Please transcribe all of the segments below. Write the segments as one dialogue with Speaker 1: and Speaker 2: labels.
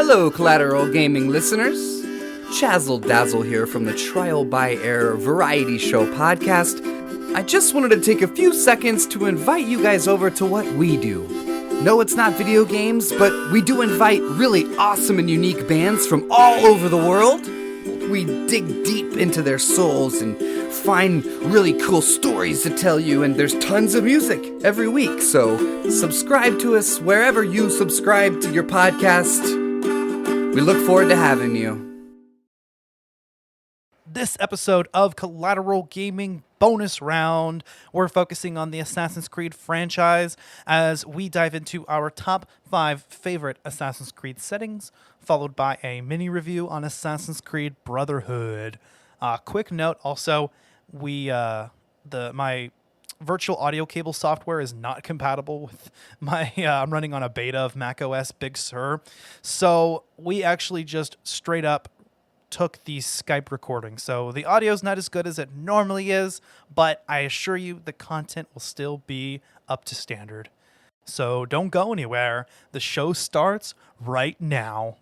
Speaker 1: Hello, Collateral Gaming listeners. Chazzle Dazzle here from the Trial by Error Variety Show podcast. I just wanted to take a few seconds to invite you guys over to what we do. No, it's not video games, but we do invite really awesome and unique bands from all over the world. We dig deep into their souls and find really cool stories to tell you, and there's tons of music every week, so subscribe to us wherever you subscribe to your podcast. We look forward to having you.
Speaker 2: This episode of Collateral Gaming Bonus Round, we're focusing on the Assassin's Creed franchise as we dive into our top 5 favorite Assassin's Creed settings, followed by a mini review on Assassin's Creed Brotherhood. Quick note also, my virtual audio cable software is not compatible with my I'm running on a beta of macOS Big Sur, so we actually just straight up took the Skype recording. So the audio is not as good as it normally is, but I assure you the content will still be up to standard. So don't go anywhere. The show starts right now.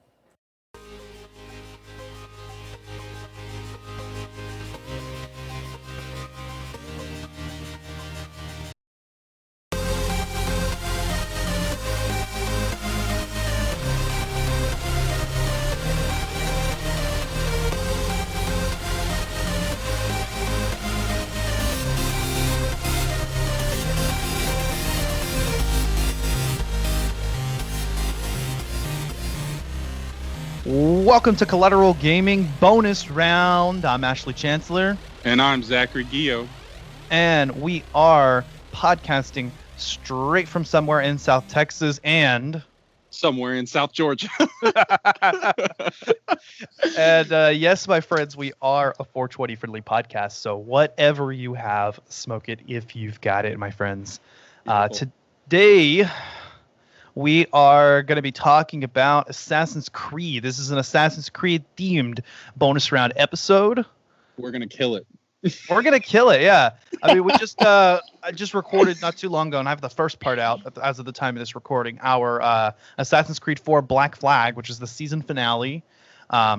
Speaker 2: Welcome to Collateral Gaming Bonus Round. I'm Ashley Chancellor.
Speaker 3: And I'm Zachary Guillot.
Speaker 2: And we are podcasting straight from somewhere in South Texas and
Speaker 3: somewhere in South Georgia.
Speaker 2: And yes, my friends, we are a 420 friendly podcast. So whatever you have, smoke it if you've got it, my friends. Today, we are going to be talking about Assassin's Creed. This is an Assassin's Creed themed bonus round episode.
Speaker 3: We're going to kill it.
Speaker 2: We're going to kill it, yeah. I mean, I just recorded not too long ago, and I have the first part out as of the time of this recording, our Assassin's Creed 4 Black Flag, which is the season finale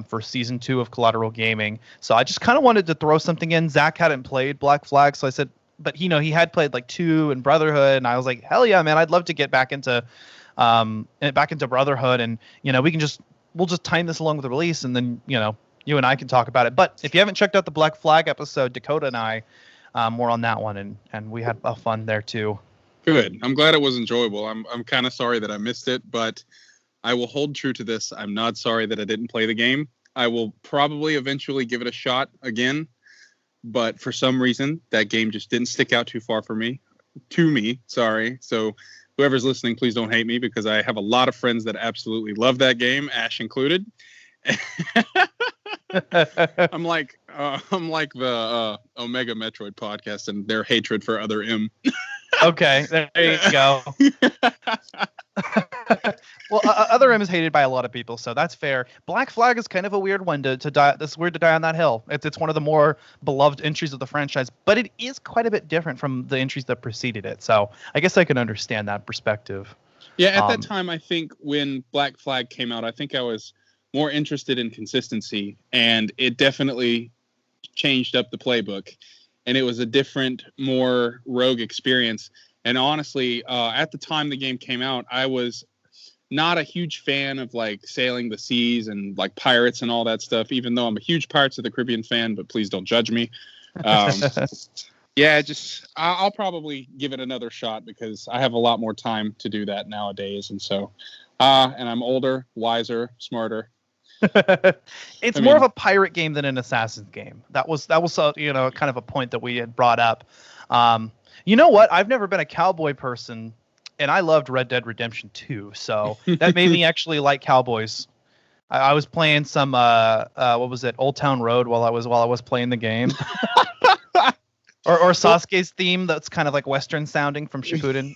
Speaker 2: for season 2 of Collateral Gaming. So I just kind of wanted to throw something in. Zach hadn't played Black Flag, so I said, but he had played like 2 and Brotherhood, and I was like, hell yeah, man, I'd love to get back into Brotherhood, and we'll just time this along with the release, and then you and I can talk about it. But if you haven't checked out the Black Flag episode, Dakota and I more on that one, and we had fun there too.
Speaker 3: Good. I'm glad it was enjoyable. I'm kind of sorry that I missed it, but I will hold true to this. I'm not sorry that I didn't play the game. I will probably eventually give it a shot again, but for some reason that game just didn't stick out too far for me. Sorry. So whoever's listening, please don't hate me, because I have a lot of friends that absolutely love that game, Ash included. I'm like the Omega Metroid podcast and their hatred for Other M. Okay,
Speaker 2: there you go. Well, Other M is hated by a lot of people, so that's fair. Black Flag is kind of a weird one to die. It's weird to die on that hill. It's one of the more beloved entries of the franchise, but it is quite a bit different from the entries that preceded it. So I guess I can understand that perspective.
Speaker 3: Yeah, at that time, I think when Black Flag came out, I think I was more interested in consistency, and it definitely changed up the playbook, and it was a different, more rogue experience. And honestly, at the time the game came out, I was not a huge fan of like sailing the seas and like pirates and all that stuff, even though I'm a huge Pirates of the Caribbean fan, but please don't judge me. Yeah, I'll probably give it another shot because I have a lot more time to do that nowadays. And so, and I'm older, wiser, smarter.
Speaker 2: It's more of a pirate game than an Assassin's game. That was kind of a point that we had brought up. You know what? I've never been a cowboy person, and I loved Red Dead Redemption 2, so that made me actually like cowboys. I was playing some what was it, Old Town Road while I was playing the game. Or Sasuke's theme that's kind of like Western sounding from Shippuden.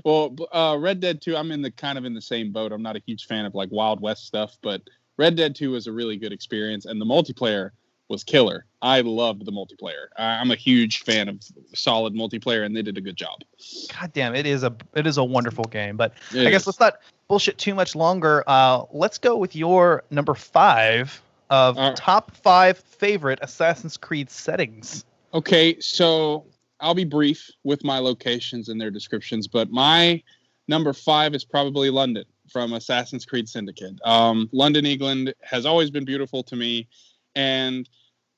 Speaker 3: Well, Red Dead 2, I'm in the same boat. I'm not a huge fan of like Wild West stuff, but Red Dead 2 was a really good experience, and the multiplayer was killer. I loved the multiplayer. I'm a huge fan of solid multiplayer, and they did a good job.
Speaker 2: God damn, it is a wonderful game. But
Speaker 3: It
Speaker 2: I guess
Speaker 3: is.
Speaker 2: let's not bullshit too much longer. Let's go with your number 5 of top 5 favorite Assassin's Creed settings.
Speaker 3: Okay, so I'll be brief with my locations and their descriptions, but my number 5 is probably London from Assassin's Creed Syndicate. London, England has always been beautiful to me, and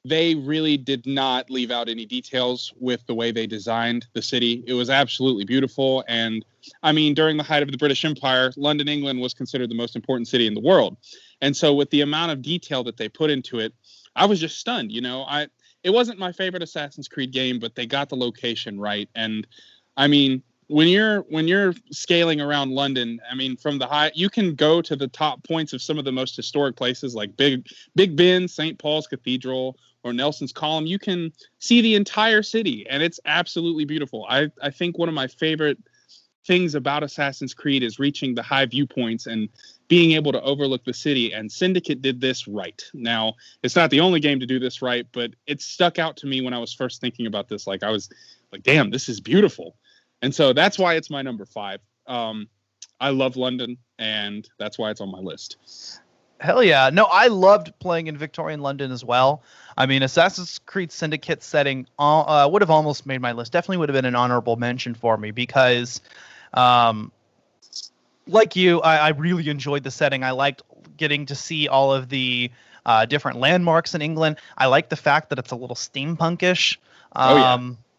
Speaker 3: they really did not leave out any details with the way they designed the city. It was absolutely beautiful, and I mean, during the height of the British Empire, London, England was considered the most important city in the world. And so with the amount of detail that they put into it, I was just stunned. It wasn't my favorite Assassin's Creed game, but they got the location right. And I mean, when you're scaling around London, I mean, from the high, you can go to the top points of some of the most historic places like Big Ben, St. Paul's Cathedral, or Nelson's Column. You can see the entire city, and it's absolutely beautiful. I think one of my favorite things about Assassin's Creed is reaching the high viewpoints and being able to overlook the city, and Syndicate did this right. Now, it's not the only game to do this right, but it stuck out to me when I was first thinking about this. Like, I was like, damn, this is beautiful. And so that's why it's my number 5. I love London, and that's why it's on my list.
Speaker 2: Hell yeah. No, I loved playing in Victorian London as well. I mean, Assassin's Creed Syndicate setting would have almost made my list. Definitely would have been an honorable mention for me because, like you, I really enjoyed the setting. I liked getting to see all of the different landmarks in England. I like the fact that it's a little steampunkish.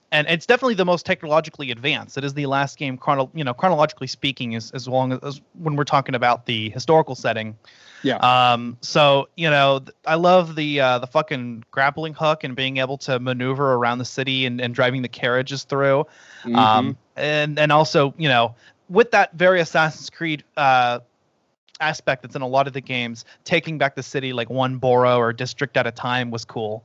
Speaker 2: And it's definitely the most technologically advanced. It is the last game, chronologically speaking, as long as when we're talking about the historical setting.
Speaker 3: Yeah.
Speaker 2: So I love the fucking grappling hook and being able to maneuver around the city and driving the carriages through.
Speaker 3: Mm-hmm.
Speaker 2: And also with that very Assassin's Creed aspect that's in a lot of the games, taking back the city like one borough or district at a time was cool.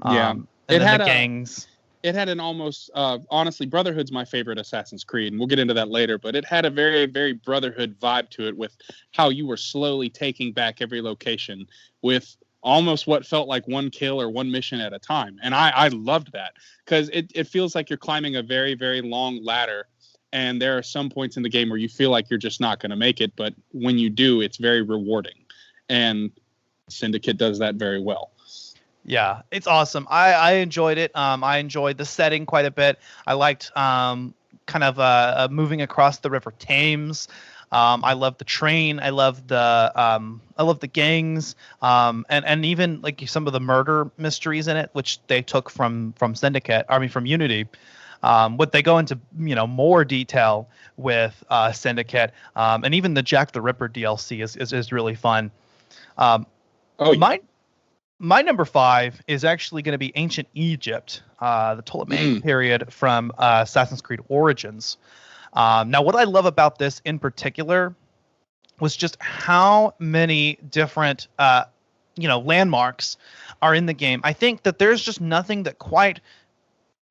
Speaker 3: Yeah.
Speaker 2: And then the gangs.
Speaker 3: It had an almost, honestly, Brotherhood's my favorite Assassin's Creed, and we'll get into that later, but it had a very, very Brotherhood vibe to it with how you were slowly taking back every location with almost what felt like one kill or one mission at a time. And I loved that because it feels like you're climbing a very, very long ladder, and there are some points in the game where you feel like you're just not going to make it, but when you do, it's very rewarding. And Syndicate does that very well.
Speaker 2: Yeah, it's awesome. I enjoyed it. I enjoyed the setting quite a bit. I liked moving across the River Thames. I love the train. I love the gangs. And even like some of the murder mysteries in it, which they took from Syndicate. I mean, from Unity. But they go into more detail with Syndicate. And even the Jack the Ripper DLC is really fun. My number 5 is actually going to be Ancient Egypt, the Ptolemaic period from Assassin's Creed Origins. Now, what I love about this in particular was just how many different, landmarks are in the game. I think that there's just nothing that quite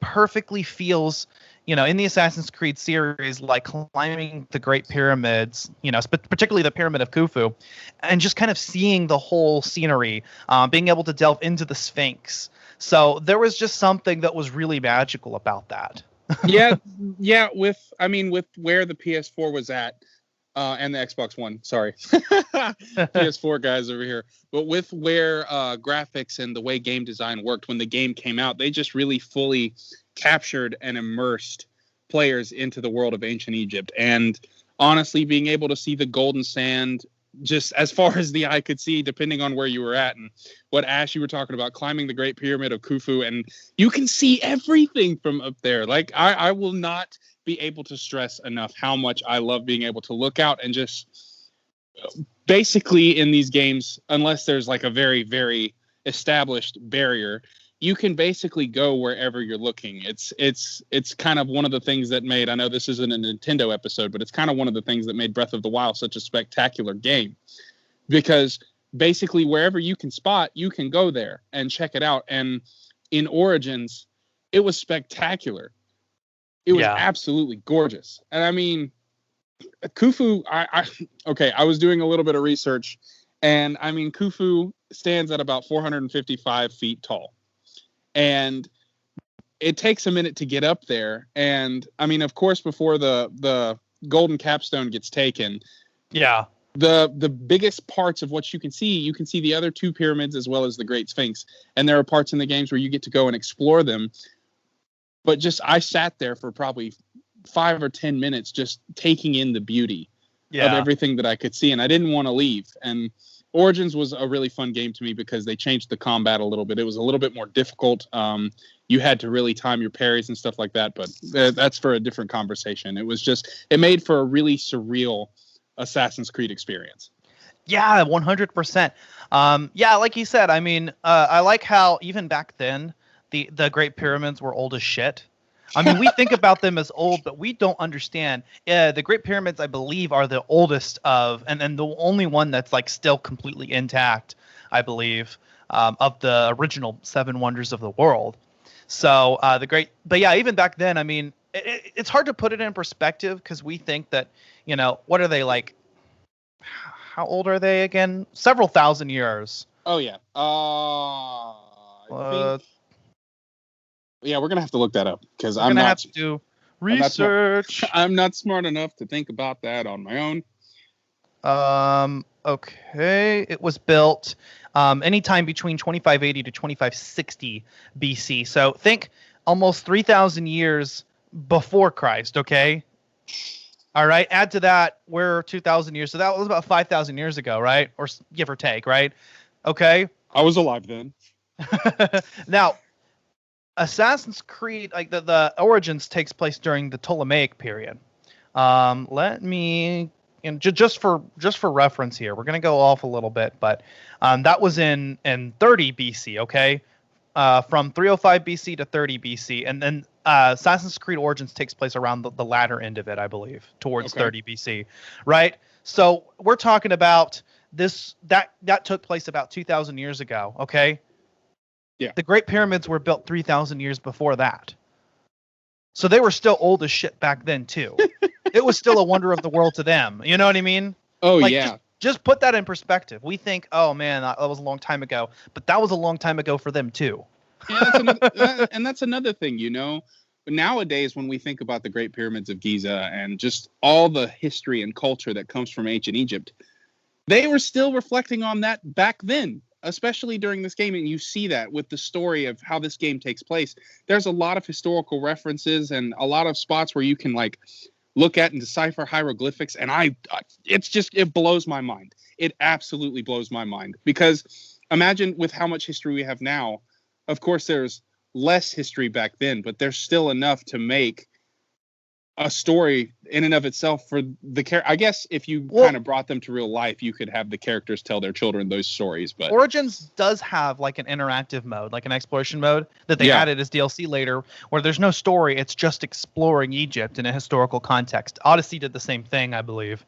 Speaker 2: perfectly feels, in the Assassin's Creed series, like climbing the Great Pyramids, particularly the Pyramid of Khufu, and just kind of seeing the whole scenery, being able to delve into the Sphinx. So there was just something that was really magical about that.
Speaker 3: yeah. With where the PS4 was at, and the Xbox One, sorry, PS4 guys over here. But with where graphics and the way game design worked when the game came out, they just really fully captured and immersed players into the world of ancient Egypt. And honestly, being able to see the golden sand just as far as the eye could see, depending on where you were at, and what Ash, you were talking about, climbing the Great Pyramid of Khufu, and you can see everything from up there. Like, I will not be able to stress enough how much I love being able to look out and just basically in these games, unless there's like a very, very established barrier, you can basically go wherever you're looking. It's kind of one of the things that made, I know this isn't a Nintendo episode, but it's kind of one of the things that made Breath of the Wild such a spectacular game, because basically wherever you can spot, you can go there and check it out. And in Origins, it was spectacular. It was absolutely gorgeous. And I mean, Khufu, I was doing a little bit of research, And I mean, Khufu stands at about 455 feet tall. And it takes a minute to get up there. And I mean, of course, before the golden capstone gets taken,
Speaker 2: yeah,
Speaker 3: the biggest parts of what you can see the other two pyramids as well as the Great Sphinx. And there are parts in the games where you get to go and explore them. But I sat there for probably 5 or 10 minutes just taking in the beauty of everything that I could see, and I didn't want to leave. And Origins was a really fun game to me because they changed the combat a little bit. It was a little bit more difficult. You had to really time your parries and stuff like that, but that's for a different conversation. It made for a really surreal Assassin's Creed experience.
Speaker 2: Yeah, 100%. Yeah, like you said, I mean, I like how even back then the Great Pyramids were old as shit. I mean, we think about them as old, but we don't understand. The Great Pyramids, I believe, are the oldest and the only one that's like still completely intact, I believe, of the original 7 wonders of the world. So but yeah, even back then, I mean, it's hard to put it in perspective because we think that, what are they like? How old are they again? Several thousand years.
Speaker 3: Oh yeah. Yeah, we're gonna have to look that up because I'm not
Speaker 2: have to research.
Speaker 3: I'm not smart enough to think about that on my own.
Speaker 2: Okay, it was built anytime between 2580 to 2560 BC. So think almost 3,000 years before Christ. Okay. All right. Add to that, we're 2,000 years, so that was about 5,000 years ago, right? Or give or take, right? Okay.
Speaker 3: I was alive then.
Speaker 2: Now, Assassin's Creed, like the Origins, takes place during the Ptolemaic period. Let me, just for reference here, we're gonna go off a little bit, but that was in 30 BC, okay, from 305 BC to 30 BC, and then Assassin's Creed Origins takes place around the latter end of it, I believe, towards 30 BC, right? So we're talking about this that took place about 2,000 years ago, okay.
Speaker 3: Yeah.
Speaker 2: The Great Pyramids were built 3,000 years before that. So they were still old as shit back then, too. It was still a wonder of the world to them. You know what I mean?
Speaker 3: Oh, like, yeah.
Speaker 2: Just put that in perspective. We think, oh, man, that was a long time ago. But that was a long time ago for them, too.
Speaker 3: Yeah, that's another thing, Nowadays, when we think about the Great Pyramids of Giza and just all the history and culture that comes from ancient Egypt, they were still reflecting on that back then. Especially during this game, and you see that with the story of how this game takes place. There's a lot of historical references and a lot of spots where you can like look at and decipher hieroglyphics, and it blows my mind. It absolutely blows my mind because imagine with how much history we have now. Of course, there's less history back then, but there's still enough to make a story in and of itself for the character. I guess if you kind of brought them to real life, you could have the characters tell their children those stories. But
Speaker 2: Origins does have like an interactive mode, like an exploration mode that they added as DLC later, where there's no story. It's just exploring Egypt in a historical context. Odyssey did the same thing, I believe.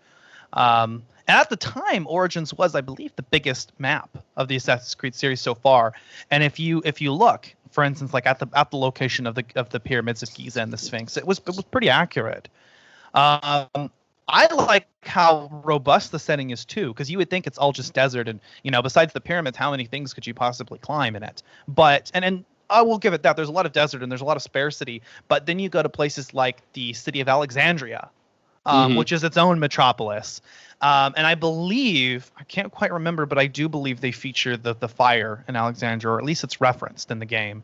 Speaker 2: And at the time, Origins was, I believe, the biggest map of the Assassin's Creed series so far. And if you look, for instance, like at the location of the pyramids of Giza and the Sphinx, it was pretty accurate. I like how robust the setting is too, because you would think it's all just desert, and besides the pyramids, how many things could you possibly climb in it? But and I will give it that there's a lot of desert and there's a lot of sparsity. But then you go to places like the city of Alexandria, which is its own metropolis. And I believe, I can't quite remember, but I do believe they feature the fire in Alexandria, or at least it's referenced in the game.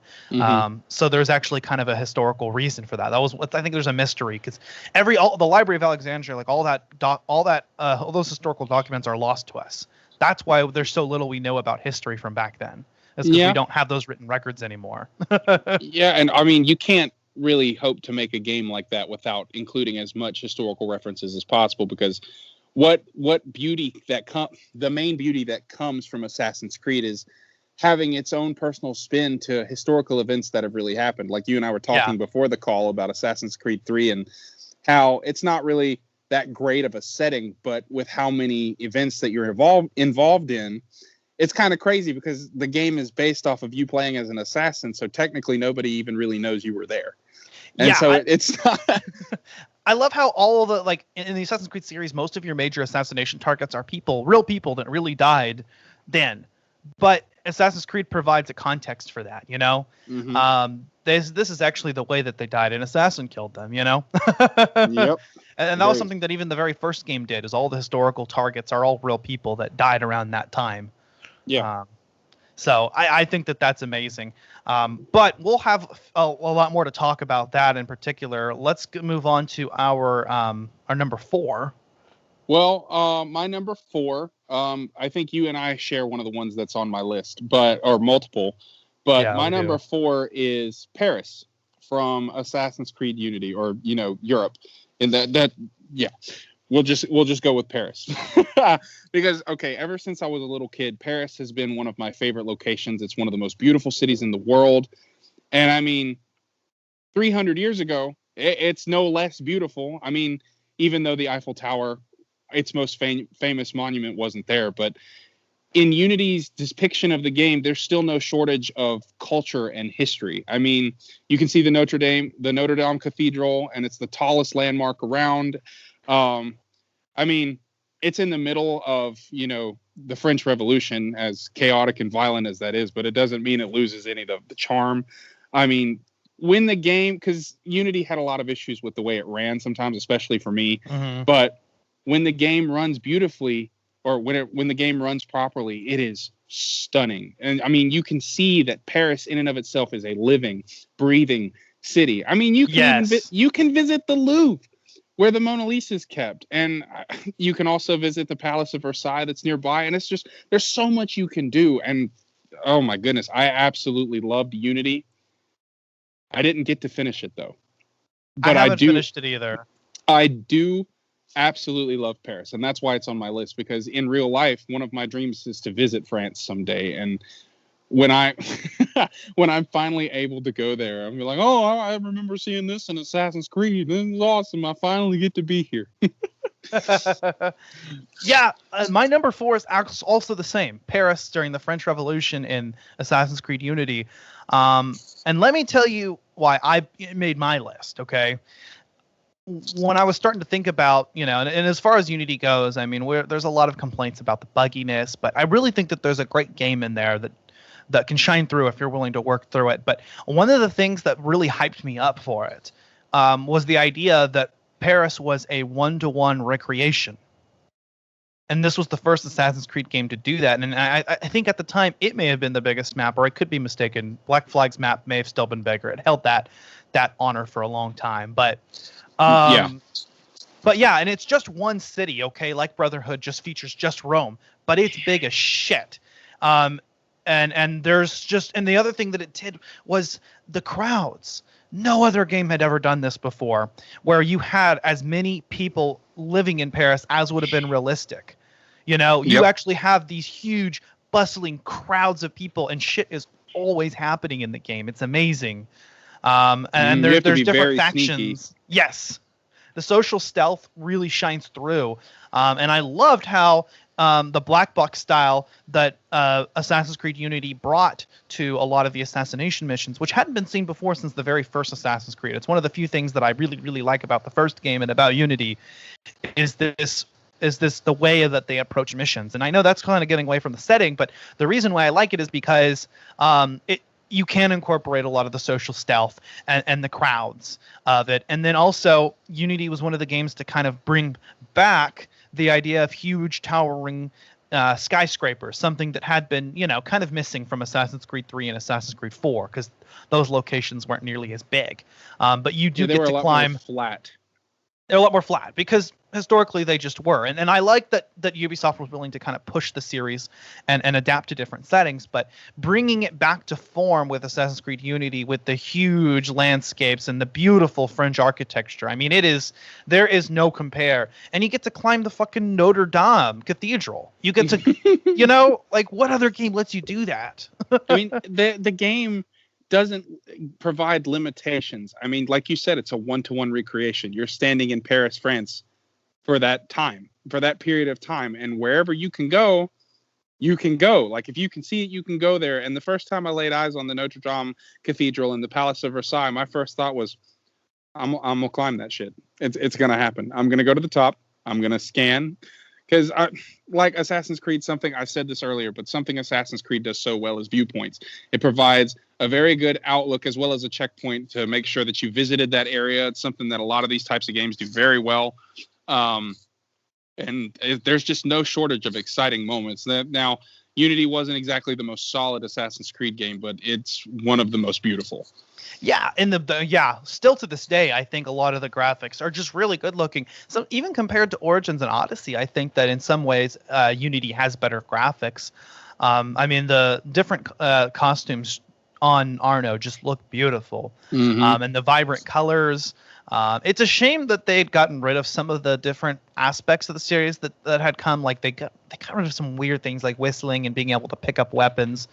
Speaker 2: So there's actually kind of a historical reason for that. I think there's a mystery because the Library of Alexandria, like all those historical documents are lost to us. That's why there's so little we know about history from back then. It's because we don't have those written records anymore.
Speaker 3: Yeah, and I mean, you can't really hope to make a game like that without including as much historical references as possible, because what beauty the main beauty that comes from Assassin's Creed is having its own personal spin to historical events that have really happened. Like you and I were talking before the call about Assassin's Creed 3 and how it's not really that great of a setting, but with how many events that you're involved in, it's kind of crazy because the game is based off of you playing as an assassin. So technically nobody even really knows you were there. And it's not.
Speaker 2: I love how all of the, like, in the Assassin's Creed series, most of your major assassination targets are people, real people that really died then. But Assassin's Creed provides a context for that, you know?
Speaker 3: Mm-hmm.
Speaker 2: This is actually the way that they died. An assassin killed them, you know?
Speaker 3: Yep.
Speaker 2: And that was something that even the very first game did, is all the historical targets are all real people that died around that time.
Speaker 3: Yeah.
Speaker 2: So I think that that's amazing. But we'll have a lot more to talk about that in particular. Let's move on to our number 4.
Speaker 3: Well, my number 4, I think you and I share one of the ones that's on my list, or multiple. But
Speaker 2: Yeah,
Speaker 3: my
Speaker 2: we
Speaker 3: number
Speaker 2: do.
Speaker 3: 4 is Paris from Assassin's Creed Unity, or Europe. In yeah, we'll just go with Paris because ever since I was a little kid, Paris has been one of my favorite locations. It's one of the most beautiful cities in the world, and I mean, 300 years ago, it's no less beautiful. I mean, even though the Eiffel Tower, its most famous monument, wasn't there, but in Unity's depiction of the game, there's still no shortage of culture and history. I mean, you can see the Notre Dame Cathedral, and it's the tallest landmark around. I mean, it's in the middle of, the French Revolution, as chaotic and violent as that is, but it doesn't mean it loses any of the charm. I mean, when the game, because Unity had a lot of issues with the way it ran sometimes, especially for me, but when the game runs beautifully, or when the game runs properly, it is stunning. And I mean, you can see that Paris in and of itself is a living, breathing city. I mean, you can you can visit the Louvre, where the Mona Lisa is kept, and you can also visit the Palace of Versailles that's nearby. And it's just, there's so much you can do. And oh my goodness, I absolutely loved Unity. I didn't get to finish it though, but
Speaker 2: I haven't finished it either.
Speaker 3: I do absolutely love Paris, and that's why it's on my list, because in real life, one of my dreams is to visit France someday. And when when I'm finally able to go there, I'm like, oh, I remember seeing this in Assassin's Creed. This is awesome. I finally get to be here.
Speaker 2: Yeah, my number 4 is also the same. Paris during the French Revolution in Assassin's Creed Unity. And let me tell you why I made my list, okay? When I was starting to think about, and as far as Unity goes, I mean, there's a lot of complaints about the bugginess, but I really think that there's a great game in there that can shine through if you're willing to work through it. But one of the things that really hyped me up for it was the idea that Paris was a one-to-one recreation. And this was the first Assassin's Creed game to do that. And I think at the time it may have been the biggest map, or I could be mistaken. Black Flag's map may have still been bigger. It held that honor for a long time. But and it's just one city, okay? Like Brotherhood just features just Rome, but it's big as shit. And there's just, and the other thing that it did was the crowds. No other game had ever done this before, where you had as many people living in Paris as would have been realistic. You actually have these huge, bustling crowds of people, and shit is always happening in the game. It's amazing. And there's different factions. Sneaky. Yes. The social stealth really shines through. And I loved how the black box style that Assassin's Creed Unity brought to a lot of the assassination missions, which hadn't been seen before since the very first Assassin's Creed. It's one of the few things that I really, really like about the first game and about Unity is the way that they approach missions. And I know that's kind of getting away from the setting, but the reason why I like it is because you can incorporate a lot of the social stealth and the crowds of it. And then also Unity was one of the games to kind of bring back the idea of huge towering skyscrapers, something that had been, kind of missing from Assassin's Creed 3 and Assassin's Creed 4, because those locations weren't nearly as big. But you do get to climb
Speaker 3: flat.
Speaker 2: They're a lot more flat because historically they just were. And I like that Ubisoft was willing to kind of push the series and adapt to different settings, but bringing it back to form with Assassin's Creed Unity with the huge landscapes and the beautiful French architecture. I mean, there is no compare. And you get to climb the fucking Notre Dame Cathedral. You get to, what other game lets you do that?
Speaker 3: I mean, the game doesn't provide limitations. I mean, like you said, it's a one-to-one recreation. You're standing in Paris, France for that period of time. And wherever you can go, you can go. Like, if you can see it, you can go there. And the first time I laid eyes on the Notre Dame Cathedral and the Palace of Versailles, my first thought was, I'm gonna climb that shit. It's gonna happen. I'm gonna go to the top. I'm gonna scan, because like Assassin's Creed, something I said this earlier, but something Assassin's Creed does so well is viewpoints. It provides a very good outlook as well as a checkpoint to make sure that you visited that area. It's something that a lot of these types of games do very well. And there's just no shortage of exciting moments. Now, Unity wasn't exactly the most solid Assassin's Creed game, but it's one of the most beautiful.
Speaker 2: Yeah, still to this day, I think a lot of the graphics are just really good looking. So even compared to Origins and Odyssey, I think that in some ways Unity has better graphics. I mean, the different costumes on Arno just look beautiful, and the vibrant colors. It's a shame that they'd gotten rid of some of the different aspects of the series that had come. Like they got rid of some weird things like whistling and being able to pick up weapons,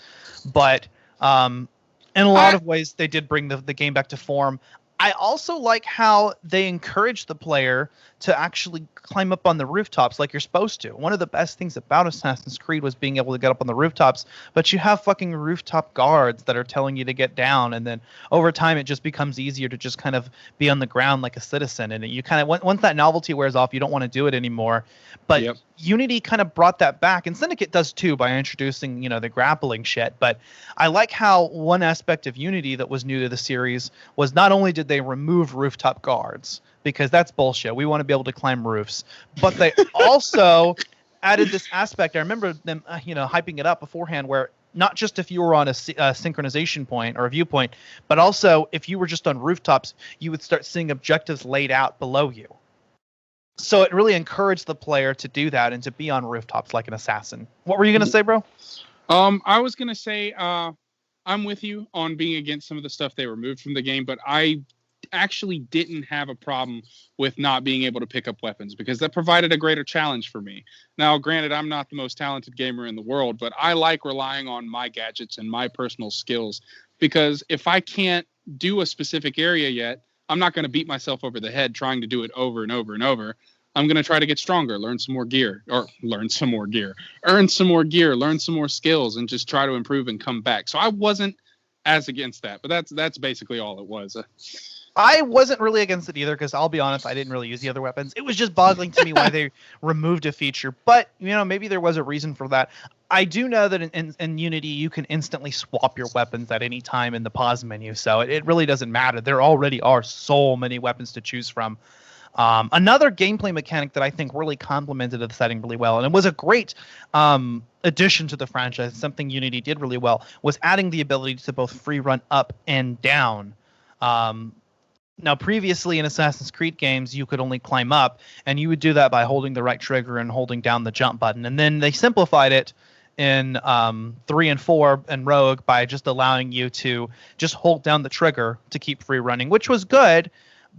Speaker 2: but in a lot of ways they did bring the game back to form. I also like how they encourage the player to actually climb up on the rooftops like you're supposed to. One of the best things about Assassin's Creed was being able to get up on the rooftops, but you have fucking rooftop guards that are telling you to get down, and then over time it just becomes easier to just kind of be on the ground like a citizen, and you kind of, once that novelty wears off, you don't want to do it anymore. But yep. Unity kind of brought that back, and Syndicate does too by introducing, the grappling shit. But I like how one aspect of Unity that was new to the series was not only did they remove rooftop guards, because that's bullshit. We want to be able to climb roofs. But they also added this aspect. I remember them, hyping it up beforehand, where not just if you were on a synchronization point or a viewpoint, but also if you were just on rooftops, you would start seeing objectives laid out below you. So it really encouraged the player to do that and to be on rooftops like an assassin. What were you going to say, bro?
Speaker 3: I was going to say I'm with you on being against some of the stuff they removed from the game, but I actually didn't have a problem with not being able to pick up weapons, because that provided a greater challenge for me. Now, granted, I'm not the most talented gamer in the world, but I like relying on my gadgets and my personal skills, because if I can't do a specific area yet, I'm not going to beat myself over the head trying to do it over and over and over. I'm going to try to get stronger, earn some more gear, learn some more skills, and just try to improve and come back. So I wasn't as against that, but that's basically all it was.
Speaker 2: I wasn't really against it either, because I'll be honest, I didn't really use the other weapons. It was just boggling to me why they removed a feature. But, maybe there was a reason for that. I do know that in Unity, you can instantly swap your weapons at any time in the pause menu. So it really doesn't matter. There already are so many weapons to choose from. Another gameplay mechanic that I think really complemented the setting really well, and it was a great addition to the franchise, something Unity did really well, was adding the ability to both free run up and down. Now, previously in Assassin's Creed games, you could only climb up, and you would do that by holding the right trigger and holding down the jump button. And then they simplified it in 3 and 4 and Rogue by just allowing you to just hold down the trigger to keep free running, which was good.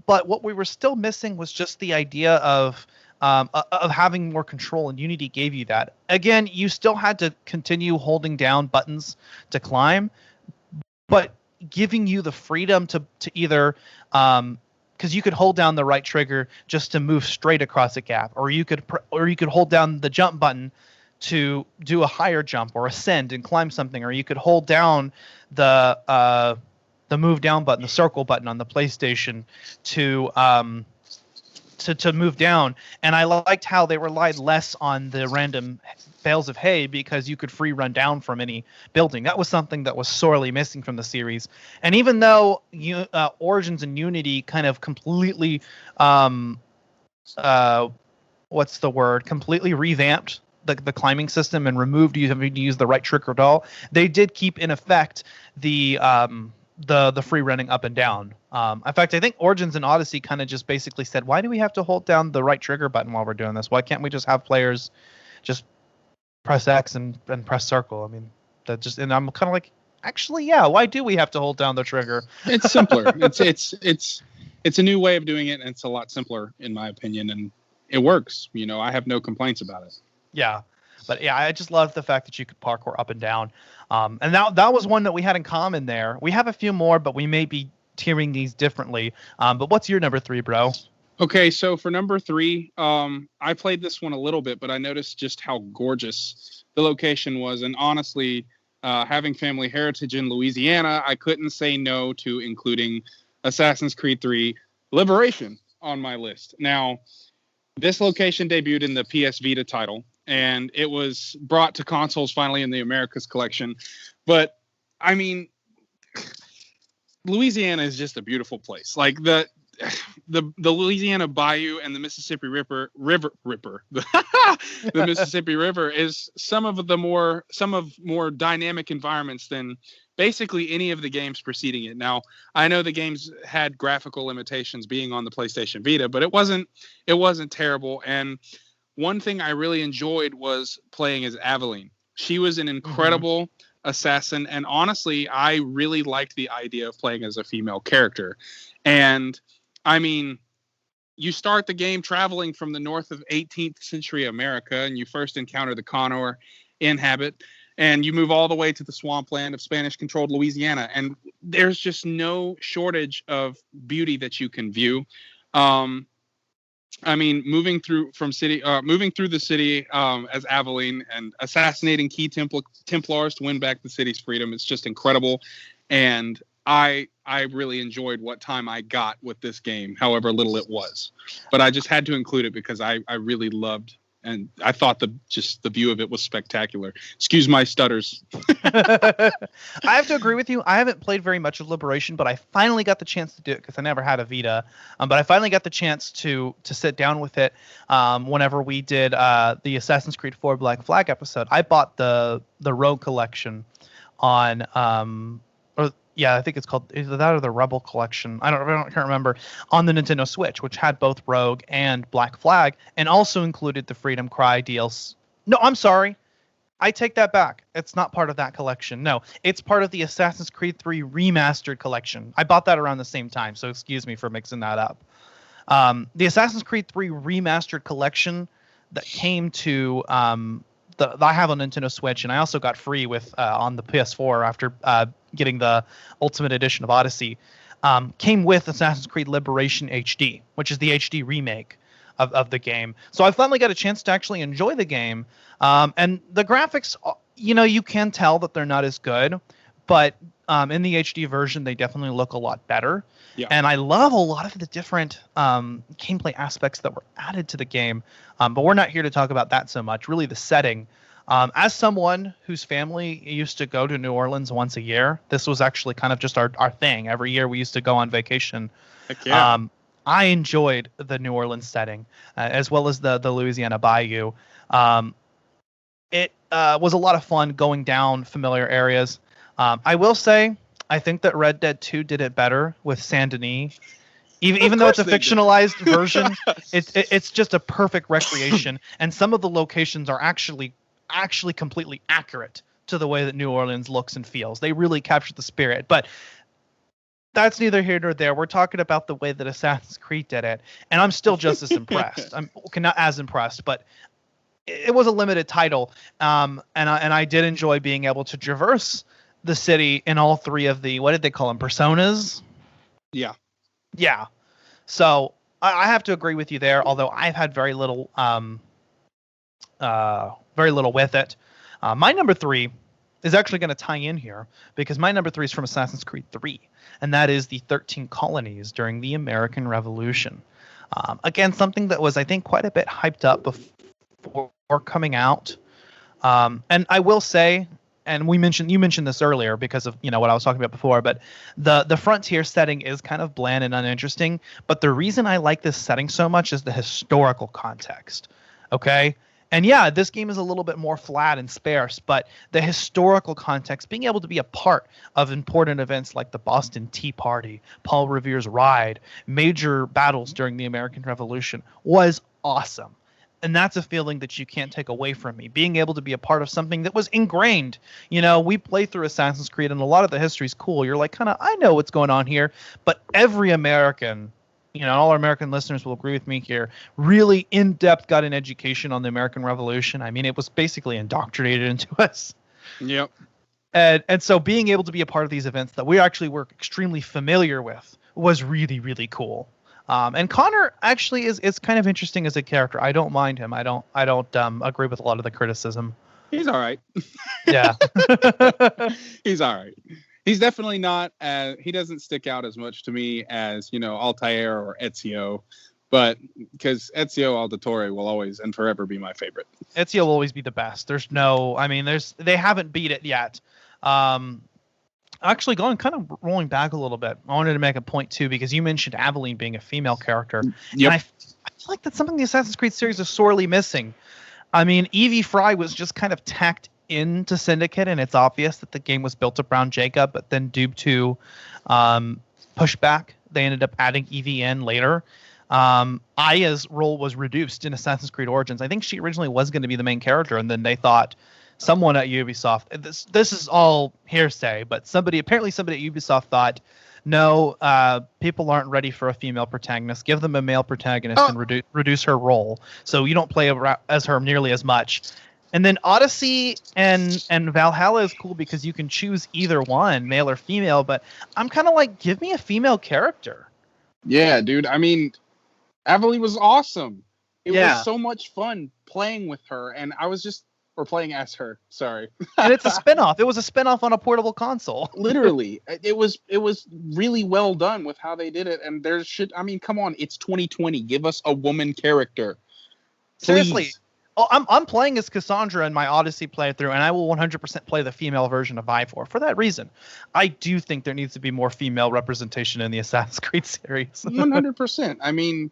Speaker 2: But what we were still missing was just the idea of having more control, and Unity gave you that. Again, you still had to continue holding down buttons to climb, but giving you the freedom to either because you could hold down the right trigger just to move straight across a gap, or you could hold down the jump button to do a higher jump or ascend and climb something, or you could hold down the move down button, the circle button on the PlayStation to move down. And I liked how they relied less on the random bales of hay, because you could free run down from any building. That was something that was sorely missing from the series. And even though Origins and Unity kind of completely completely revamped the climbing system and removed you having to use the right trigger at all, they did keep in effect the free running up and down. In fact, I think Origins and Odyssey kind of just basically said, why do we have to hold down the right trigger button while we're doing this? Why can't we just have players just press X and press circle? I mean, and I'm kind of like, actually, yeah, why do we have to hold down the trigger?
Speaker 3: It's simpler. It's a new way of doing it, and it's a lot simpler in my opinion, and it works. I have no complaints about it.
Speaker 2: Yeah. But yeah, I just love the fact that you could parkour up and down. And that was one that we had in common there. We have a few more, but we may be tiering these differently. But what's your number 3, bro?
Speaker 3: Okay, so for number 3, I played this one a little bit, but I noticed just how gorgeous the location was. And honestly, having family heritage in Louisiana, I couldn't say no to including Assassin's Creed 3, Liberation on my list. Now, this location debuted in the PS Vita title, and it was brought to consoles finally in the Americas collection. But, I mean, Louisiana is just a beautiful place. Like, the Louisiana Bayou and the Mississippi River, the Mississippi River is some of more dynamic environments than basically any of the games preceding it. Now, I know the games had graphical limitations being on the PlayStation Vita, but it wasn't terrible. And one thing I really enjoyed was playing as Aveline. She was an incredible assassin, and honestly, I really liked the idea of playing as a female character. And I mean, you start the game traveling from the north of 18th century America, and you first encounter the Conor inhabit, and you move all the way to the swampland of Spanish-controlled Louisiana, and there's just no shortage of beauty that you can view. I mean, moving through the city as Aveline and assassinating key Templars to win back the city's freedom, it's just incredible. And I really enjoyed what time I got with this game, however little it was. But I just had to include it because I really loved, and I thought the view of it was spectacular. Excuse my stutters.
Speaker 2: I have to agree with you. I haven't played very much of Liberation, but I finally got the chance to do it because I never had a Vita. But I finally got the chance to sit down with it whenever we did the Assassin's Creed 4 Black Flag episode. I bought the Rogue Collection on I think it's called either that or the Rebel Collection. I can't remember, on the Nintendo Switch, which had both Rogue and Black Flag, and also included the Freedom Cry DLC. No, I'm sorry. I take that back. It's not part of that collection. No, it's part of the Assassin's Creed 3 Remastered Collection. I bought that around the same time, so excuse me for mixing that up. The Assassin's Creed 3 Remastered Collection that came to I have on Nintendo Switch, and I also got free with on the PS4 after getting the Ultimate Edition of Odyssey, came with Assassin's Creed Liberation HD, which is the HD remake of the game. So I finally got a chance to actually enjoy the game. And the graphics, you can tell that they're not as good, but in the HD version, they definitely look a lot better. Yeah. And I love a lot of the different gameplay aspects that were added to the game. But we're not here to talk about that so much. Really, the setting. As someone whose family used to go to New Orleans once a year, this was actually kind of just our thing. Every year we used to go on vacation. Heck yeah. I enjoyed the New Orleans setting, as well as the Louisiana Bayou. It was a lot of fun going down familiar areas. I will say, I think that Red Dead 2 did it better with Saint Denis. Even though it's a fictionalized version, it's just a perfect recreation. And some of the locations are actually completely accurate to the way that New Orleans looks and feels. They really capture the spirit. But that's neither here nor there. We're talking about the way that Assassin's Creed did it. And I'm still just as impressed. I'm not as impressed, but it was a limited title. And I did enjoy being able to traverse the city in all three of the, what did they call them, personas? Yeah. So I have to agree with you there, although I've had very little with it. My number 3 is actually going to tie in here because my number 3 is from Assassin's Creed 3, and that is the 13 colonies during the American Revolution. Again, something that was, I think, quite a bit hyped up before coming out. And I will say, and you mentioned this earlier because of what I was talking about before, but the frontier setting is kind of bland and uninteresting. But the reason I like this setting so much is the historical context. Okay. And yeah, this game is a little bit more flat and sparse, but the historical context, being able to be a part of important events like the Boston Tea Party, Paul Revere's Ride, major battles during the American Revolution was awesome. And that's a feeling that you can't take away from me. Being able to be a part of something that was ingrained. We play through Assassin's Creed and a lot of the history is cool. You're like, I know what's going on here. But every American, all our American listeners will agree with me here, really in-depth got an education on the American Revolution. I mean, it was basically indoctrinated into us. Yep. And so being able to be a part of these events that we actually were extremely familiar with was really, really cool. And Connor actually is kind of interesting as a character. I don't mind him. I don't agree with a lot of the criticism.
Speaker 3: He's all right.
Speaker 2: Yeah.
Speaker 3: He's all right. He's definitely not as, he doesn't stick out as much to me as, Altair or Ezio, but because Ezio Auditore will always and forever be my favorite.
Speaker 2: Ezio will always be the best. They haven't beat it yet. Actually, rolling back a little bit, I wanted to make a point too, because you mentioned Aveline being a female character.
Speaker 3: Yep.
Speaker 2: And I feel like that's something the Assassin's Creed series is sorely missing. I mean, Evie Fry was just kind of tacked into Syndicate, and it's obvious that the game was built around Jacob, but then due to pushback, they ended up adding Evie in later. Aya's role was reduced in Assassin's Creed Origins. I think she originally was going to be the main character, and then they thought someone at Ubisoft, this is all hearsay, but somebody at Ubisoft thought, no, people aren't ready for a female protagonist. Give them a male protagonist and reduce her role, so you don't play as her nearly as much. And then Odyssey and Valhalla is cool because you can choose either one, male or female, but I'm kind of like, give me a female character.
Speaker 3: Yeah, dude. I mean, Aveline was awesome. It was so much fun playing with her, and or playing as her, sorry.
Speaker 2: And it's a spinoff. It was a spinoff on a portable console.
Speaker 3: Literally. It was really well done with how they did it, and come on, it's 2020. Give us a woman character. Please.
Speaker 2: Seriously. Oh, I'm playing as Cassandra in my Odyssey playthrough, and I will 100% play the female version of Ivor. For that reason, I do think there needs to be more female representation in the Assassin's Creed series.
Speaker 3: 100%. I mean,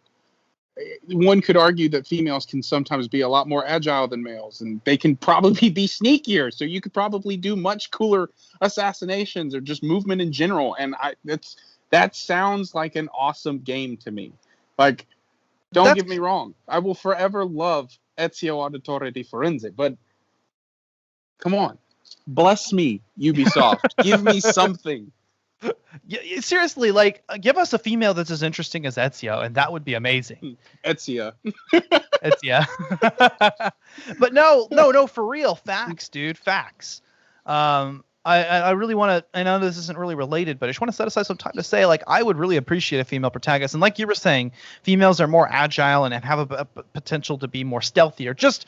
Speaker 3: one could argue that females can sometimes be a lot more agile than males, and they can probably be sneakier, so you could probably do much cooler assassinations or just movement in general, and that sounds like an awesome game to me. Like, don't get me wrong. I will forever love Ezio Auditore di Firenze, but come on. Bless me, Ubisoft. Give me something.
Speaker 2: Yeah, seriously, like, give us a female that's as interesting as Ezio, and that would be amazing.
Speaker 3: Ezio.
Speaker 2: But no, for real. Facts, dude. Facts. I really want to, I know this isn't really related, but I just want to set aside some time to say, like, I would really appreciate a female protagonist. And like you were saying, females are more agile and have a potential to be more stealthier. Just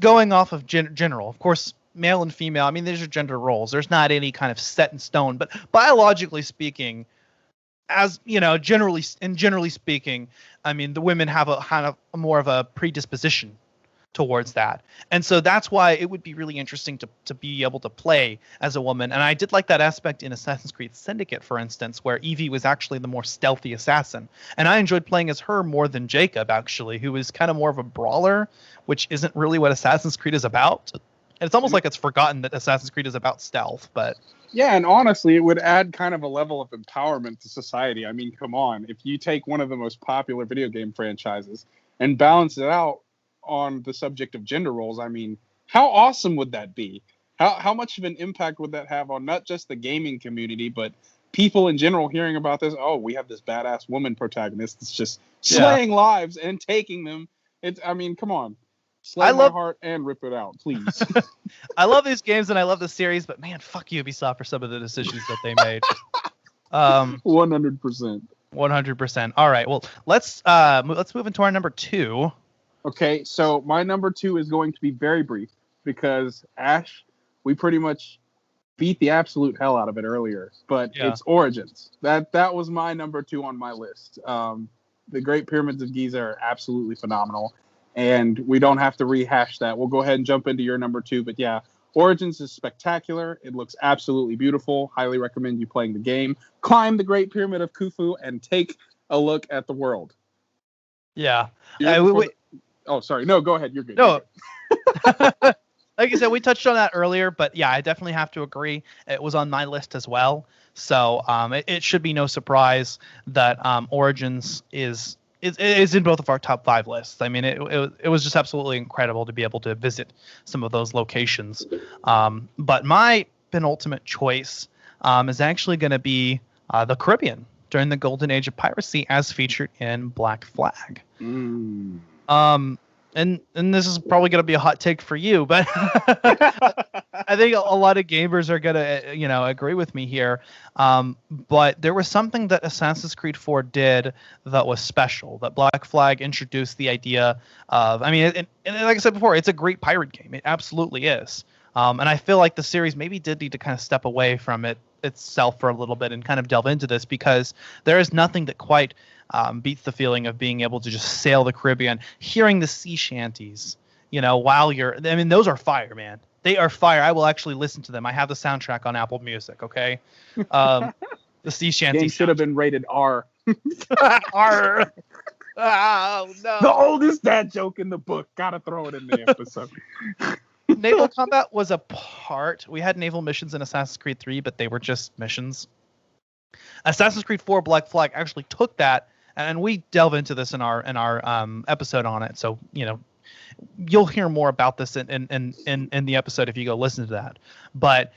Speaker 2: going off of general. Of course, male and female, I mean, these are gender roles. There's not any kind of set in stone. But biologically speaking, as, generally speaking, I mean, the women have a kind of more of a predisposition towards that. And so that's why it would be really interesting to be able to play as a woman. And I did like that aspect in Assassin's Creed Syndicate, for instance, where Evie was actually the more stealthy assassin. And I enjoyed playing as her more than Jacob, actually, who is kind of more of a brawler, which isn't really what Assassin's Creed is about. And it's almost like it's forgotten that Assassin's Creed is about stealth, but...
Speaker 3: Yeah, and honestly, it would add kind of a level of empowerment to society. I mean, come on. If you take one of the most popular video game franchises and balance it out on the subject of gender roles, I mean, how awesome would that be? How much of an impact would that have on not just the gaming community, but people in general hearing about this? Oh, we have this badass woman protagonist that's just slaying lives and taking them. Come on. Slay my heart and rip it out, please.
Speaker 2: I love these games and I love the series, but man, fuck Ubisoft for some of the decisions that they made.
Speaker 3: 100%.
Speaker 2: 100%. All right, well, let's move into our number 2.
Speaker 3: Okay, so my number 2 is going to be very brief because Ash, we pretty much beat the absolute hell out of it earlier, but it's Origins. That was my number 2 on my list. The Great Pyramids of Giza are absolutely phenomenal, and we don't have to rehash that. We'll go ahead and jump into your number 2, but yeah, Origins is spectacular. It looks absolutely beautiful. Highly recommend you playing the game. Climb the Great Pyramid of Khufu and take a look at the world.
Speaker 2: Yeah.
Speaker 3: Oh, sorry. No, go ahead. You're good.
Speaker 2: No. Like I said, we touched on that earlier, but yeah, I definitely have to agree. It was on my list as well. So it should be no surprise that Origins is in both of our top 5 lists. I mean, it was just absolutely incredible to be able to visit some of those locations. But my penultimate choice is actually going to be the Caribbean during the golden age of piracy as featured in Black Flag. And this is probably going to be a hot take for you, but I think a lot of gamers are going to, agree with me here. But there was something that Assassin's Creed 4 did that was special, that Black Flag introduced the idea of, and like I said before, it's a great pirate game. It absolutely is. And I feel like the series maybe did need to kind of step away from it itself for a little bit and kind of delve into this, because there is nothing that quite beats the feeling of being able to just sail the Caribbean, hearing the sea shanties, while those are fire, man. They are fire. I will actually listen to them. I have the soundtrack on Apple Music, okay? The sea shanties.
Speaker 3: Game should have been rated R.
Speaker 2: R. Oh, no.
Speaker 3: The oldest dad joke in the book. Gotta throw it in the episode.
Speaker 2: Naval combat was a part. We had naval missions in Assassin's Creed 3, but they were just missions. Assassin's Creed 4 Black Flag actually took that, and we delve into this in our episode on it. So, you'll hear more about this in the episode if you go listen to that. But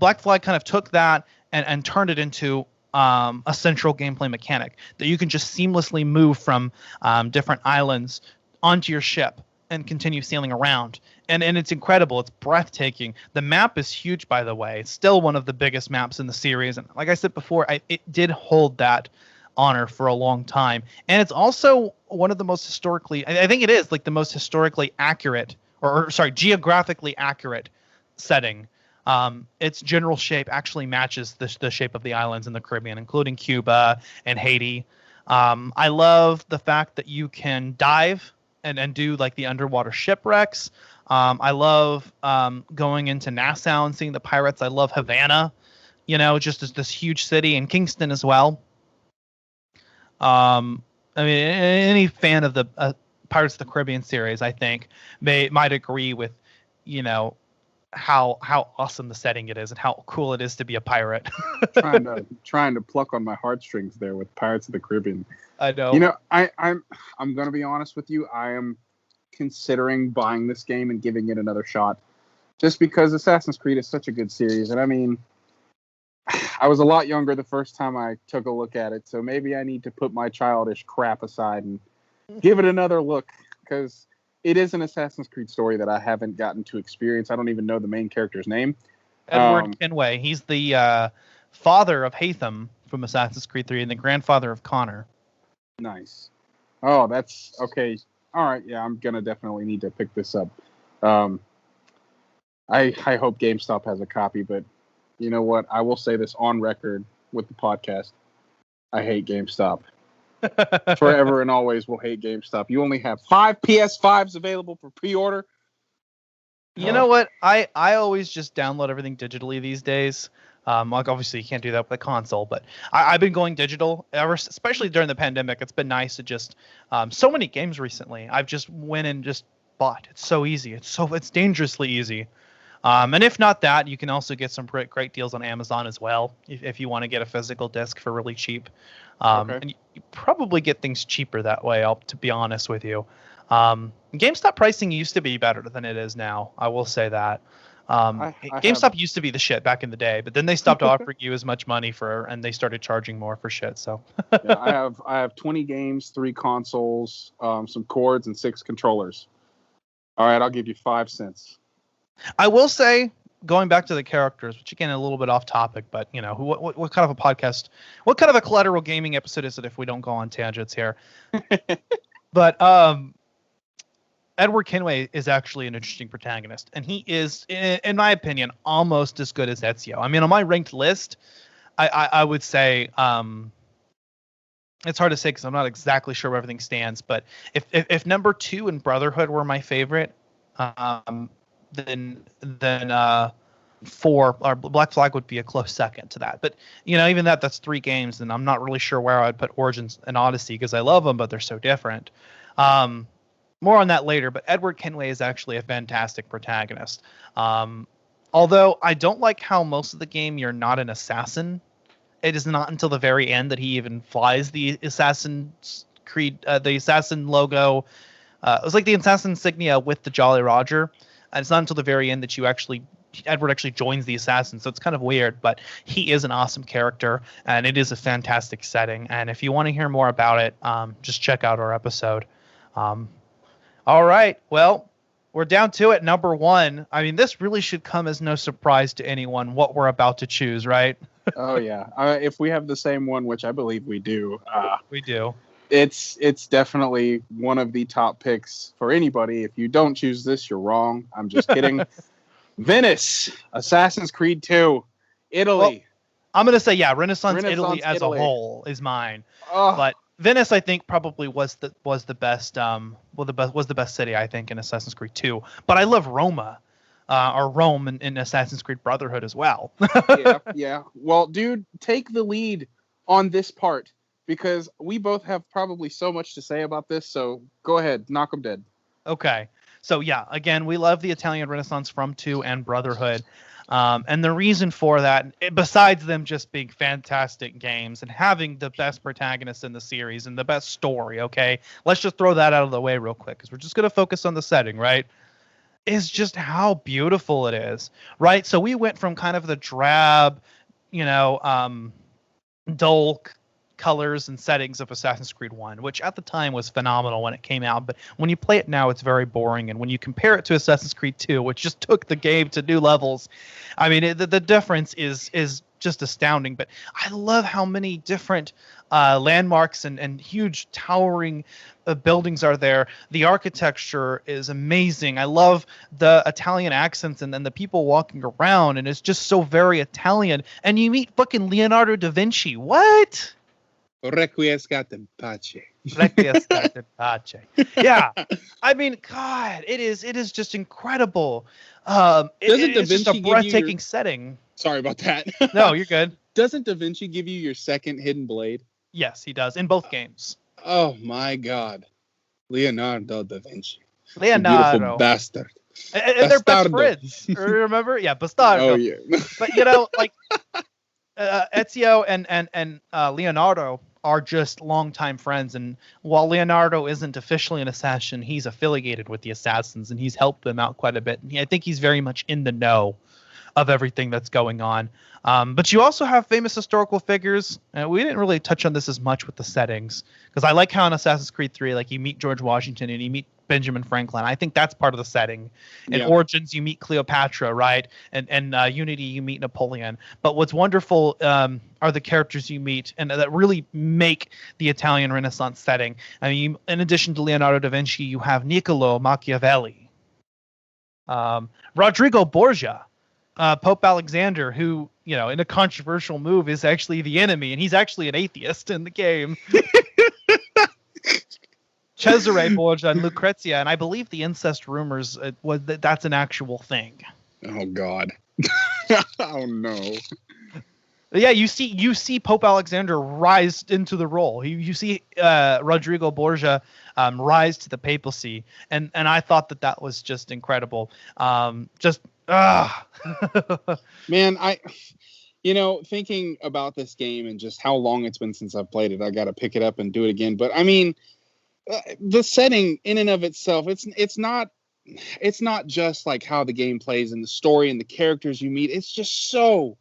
Speaker 2: Black Flag kind of took that and turned it into a central gameplay mechanic that you can just seamlessly move from different islands onto your ship and continue sailing around. And it's incredible. It's breathtaking. The map is huge, by the way. It's still one of the biggest maps in the series. And like I said before, it did hold that honor for a long time. And it's also one of the most historically, I think it is like the most historically accurate, geographically accurate setting. Its general shape actually matches the shape of the islands in the Caribbean, including Cuba and Haiti. I love the fact that you can dive and do like the underwater shipwrecks. I love going into Nassau and seeing the pirates. I love Havana, just as this huge city, and Kingston as well. Any fan of the Pirates of the Caribbean series, I think, might agree with, how awesome the setting it is and how cool it is to be a pirate.
Speaker 3: trying to pluck on my heartstrings there with Pirates of the Caribbean.
Speaker 2: I know.
Speaker 3: I'm gonna be honest with you. I am considering buying this game and giving it another shot, just because Assassin's Creed is such a good series. And I was a lot younger the first time I took a look at it, so maybe I need to put my childish crap aside and give it another look, because it is an Assassin's Creed story that I haven't gotten to experience. I don't even know the main character's name.
Speaker 2: Edward Kenway. He's the father of Haytham from Assassin's Creed 3 and the grandfather of Connor.
Speaker 3: Nice. Oh, that's okay. All right, yeah, I'm gonna definitely need to pick this up. I hope GameStop has a copy, but you know what? I will say this on record with the podcast. I hate GameStop. Forever and always will hate GameStop. You only have 5 PS5s available for pre-order.
Speaker 2: You know what? I always just download everything digitally these days. Like obviously you can't do that with a console, but I've been going digital especially during the pandemic. It's been nice to just so many games recently. I've just went and just bought. It's so easy. It's dangerously easy. And if not that, you can also get some great deals on Amazon as well if you want to get a physical disc for really cheap.
Speaker 3: Okay.
Speaker 2: And you probably get things cheaper that way, to be honest with you. GameStop pricing used to be better than it is now. I will say that. GameStop used to be the shit back in the day, but then they stopped offering you as much money and they started charging more for shit. So
Speaker 3: yeah, I have 20 games, 3 consoles, some cords, and 6 controllers. All right, I'll give you 5 cents.
Speaker 2: I will say, going back to the characters, which again a little bit off topic, but what kind of a podcast, what kind of a Collateral gaming episode is it if we don't go on tangents here? But Edward Kenway is actually an interesting protagonist, and he is, in my opinion, almost as good as Ezio. I mean, on my ranked list, I would say it's hard to say because I'm not exactly sure where everything stands. But if number 2 and Brotherhood were my favorite, then 4 or Black Flag would be a close second to that. But even that's 3 games, and I'm not really sure where I'd put Origins and Odyssey because I love them, but they're so different. More on that later, but Edward Kenway is actually a fantastic protagonist. Although I don't like how most of the game you're not an assassin. It is not until the very end that he even flies the Assassin's Creed, the assassin logo. It was like the assassin insignia with the Jolly Roger. And it's not until the very end that Edward actually joins the assassins. So it's kind of weird, but he is an awesome character and it is a fantastic setting. And if you want to hear more about it, just check out our episode. All right. Well, we're down to it. Number 1. I mean, this really should come as no surprise to anyone what we're about to choose, right?
Speaker 3: Oh, yeah. If we have the same one, which I believe we do.
Speaker 2: We do.
Speaker 3: It's definitely one of the top picks for anybody. If you don't choose this, you're wrong. I'm just kidding. Venice, Assassin's Creed 2. Italy.
Speaker 2: Well, I'm gonna say Renaissance Italy as
Speaker 3: Italy.
Speaker 2: a whole is mine.
Speaker 3: Oh,
Speaker 2: But Venice, I think, probably was the best. Was the best city, I think, in Assassin's Creed 2. But I love Roma, or Rome in Assassin's Creed Brotherhood as well.
Speaker 3: yeah. Well, dude, take the lead on this part because we both have probably so much to say about this. So go ahead, knock them dead.
Speaker 2: Okay. So yeah, again, we love the Italian Renaissance from 2 and Brotherhood. And the reason for that, besides them just being fantastic games and having the best protagonists in the series and the best story, okay? Let's just throw that out of the way real quick because we're just going to focus on the setting, right? Is just how beautiful it is, right? So we went from kind of the drab, dull colors and settings of Assassin's Creed 1, which at the time was phenomenal when it came out, but when you play it now, it's very boring. And when you compare it to Assassin's Creed 2, which just took the game to new levels, I mean, the difference is just astounding. But I love how many different landmarks and huge towering buildings are there. The architecture is amazing. I love the Italian accents and the people walking around, and it's just so very Italian. And you meet fucking Leonardo da Vinci. What?
Speaker 3: Requiescat in pace.
Speaker 2: Requiescat in pace. Yeah, I mean, God, it is just incredible. It's just a breathtaking setting.
Speaker 3: Sorry about that.
Speaker 2: No, you're good.
Speaker 3: Doesn't Da Vinci give you your second hidden blade?
Speaker 2: Yes, he does in both games.
Speaker 3: Oh my God, Leonardo da Vinci.
Speaker 2: Leonardo,
Speaker 3: beautiful bastard.
Speaker 2: And they're best friends. Remember? Yeah, bastardo.
Speaker 3: Oh yeah.
Speaker 2: But like Ezio and Leonardo are just longtime friends, and while Leonardo isn't officially an assassin, he's affiliated with the assassins, and he's helped them out quite a bit. And I think he's very much in the know of everything that's going on. But you also have famous historical figures. We didn't really touch on this as much with the settings, because I like how in Assassin's Creed 3, like you meet George Washington and you meet Benjamin Franklin. I think that's part of the setting. In Origins, you meet Cleopatra, right? And Unity, you meet Napoleon. But what's wonderful are the characters you meet, and that really make the Italian Renaissance setting. I mean, in addition to Leonardo da Vinci, you have Niccolo Machiavelli, Rodrigo Borgia, Pope Alexander, who, in a controversial move is actually the enemy, and he's actually an atheist in the game. Cesare Borgia and Lucrezia, and I believe the incest rumors was that's an actual thing.
Speaker 3: Oh God. Oh no.
Speaker 2: Yeah, you see Pope Alexander rise into the role. You see Rodrigo Borgia rise to the papacy, and I thought that was just incredible. Man,
Speaker 3: thinking about this game and just how long it's been since I've played it, I got to pick it up and do it again. But I mean, the setting in and of itself, it's not just like how the game plays and the story and the characters you meet. It's just so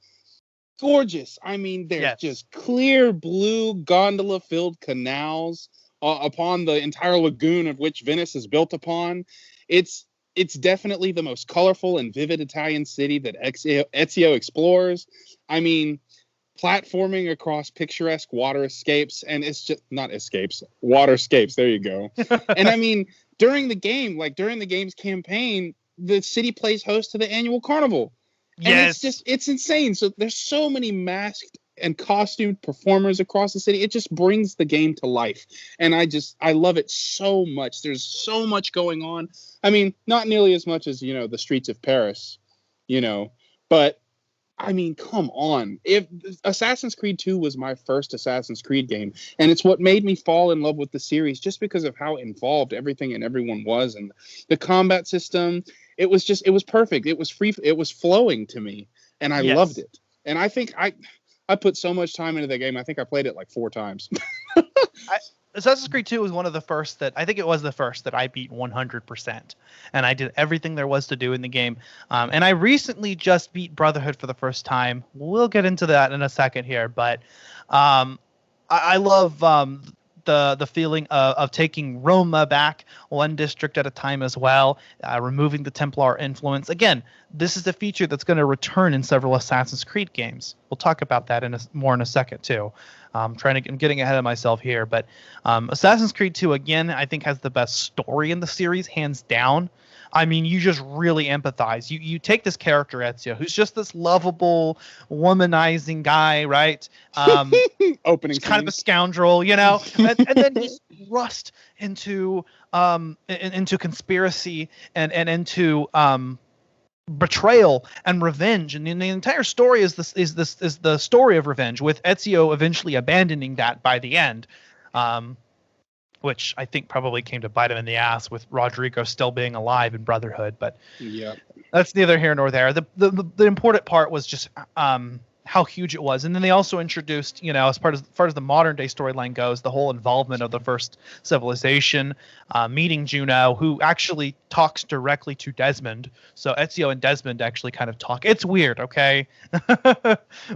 Speaker 3: gorgeous. I mean, there's just clear blue gondola-filled canals upon the entire lagoon of which Venice is built upon. It's definitely the most colorful and vivid Italian city that Ezio explores. I mean, platforming across picturesque water escapes, and it's just not escapes, waterscapes. There you go. And I mean, during the game's campaign, the city plays host to the annual carnival.
Speaker 2: Yes.
Speaker 3: And it's insane. So there's so many masked and costumed performers across the city. It just brings the game to life. And I love it so much. There's so much going on. I mean, not nearly as much as, the streets of Paris, but I mean, come on. If Assassin's Creed 2 was my first Assassin's Creed game, and it's what made me fall in love with the series just because of how involved everything and everyone was, and the combat system, it was perfect. It was free. It was flowing to me, and I loved it. And I think I put so much time into the game. I think I played it like 4 times.
Speaker 2: Assassin's Creed 2 was one of the first that I beat 100%, and I did everything there was to do in the game. And I recently just beat Brotherhood for the first time. We'll get into that in a second here, but I love the feeling of taking Roma back one district at a time as well, removing the Templar influence. Again, this is a feature that's going to return in several Assassin's Creed games. We'll talk about that more in a second too. I'm getting ahead of myself here, but Assassin's Creed 2 again, I think has the best story in the series, hands down. I mean, you just really empathize. You take this character Ezio, who's just this lovable, womanizing guy, right?
Speaker 3: Opening
Speaker 2: kind of a
Speaker 3: scenes.
Speaker 2: scoundrel, and then he's thrust into into conspiracy and into betrayal and revenge, and the entire story is the story of revenge, with Ezio eventually abandoning that by the end, which I think probably came to bite him in the ass with Rodrigo still being alive in Brotherhood, but
Speaker 3: Yeah.
Speaker 2: that's neither here nor there. The important part was just how huge it was, and then they also introduced, as far as the modern day storyline goes, the whole involvement of the first civilization, meeting Juno, who actually talks directly to Desmond. So Ezio and Desmond actually kind of talk. It's weird, okay,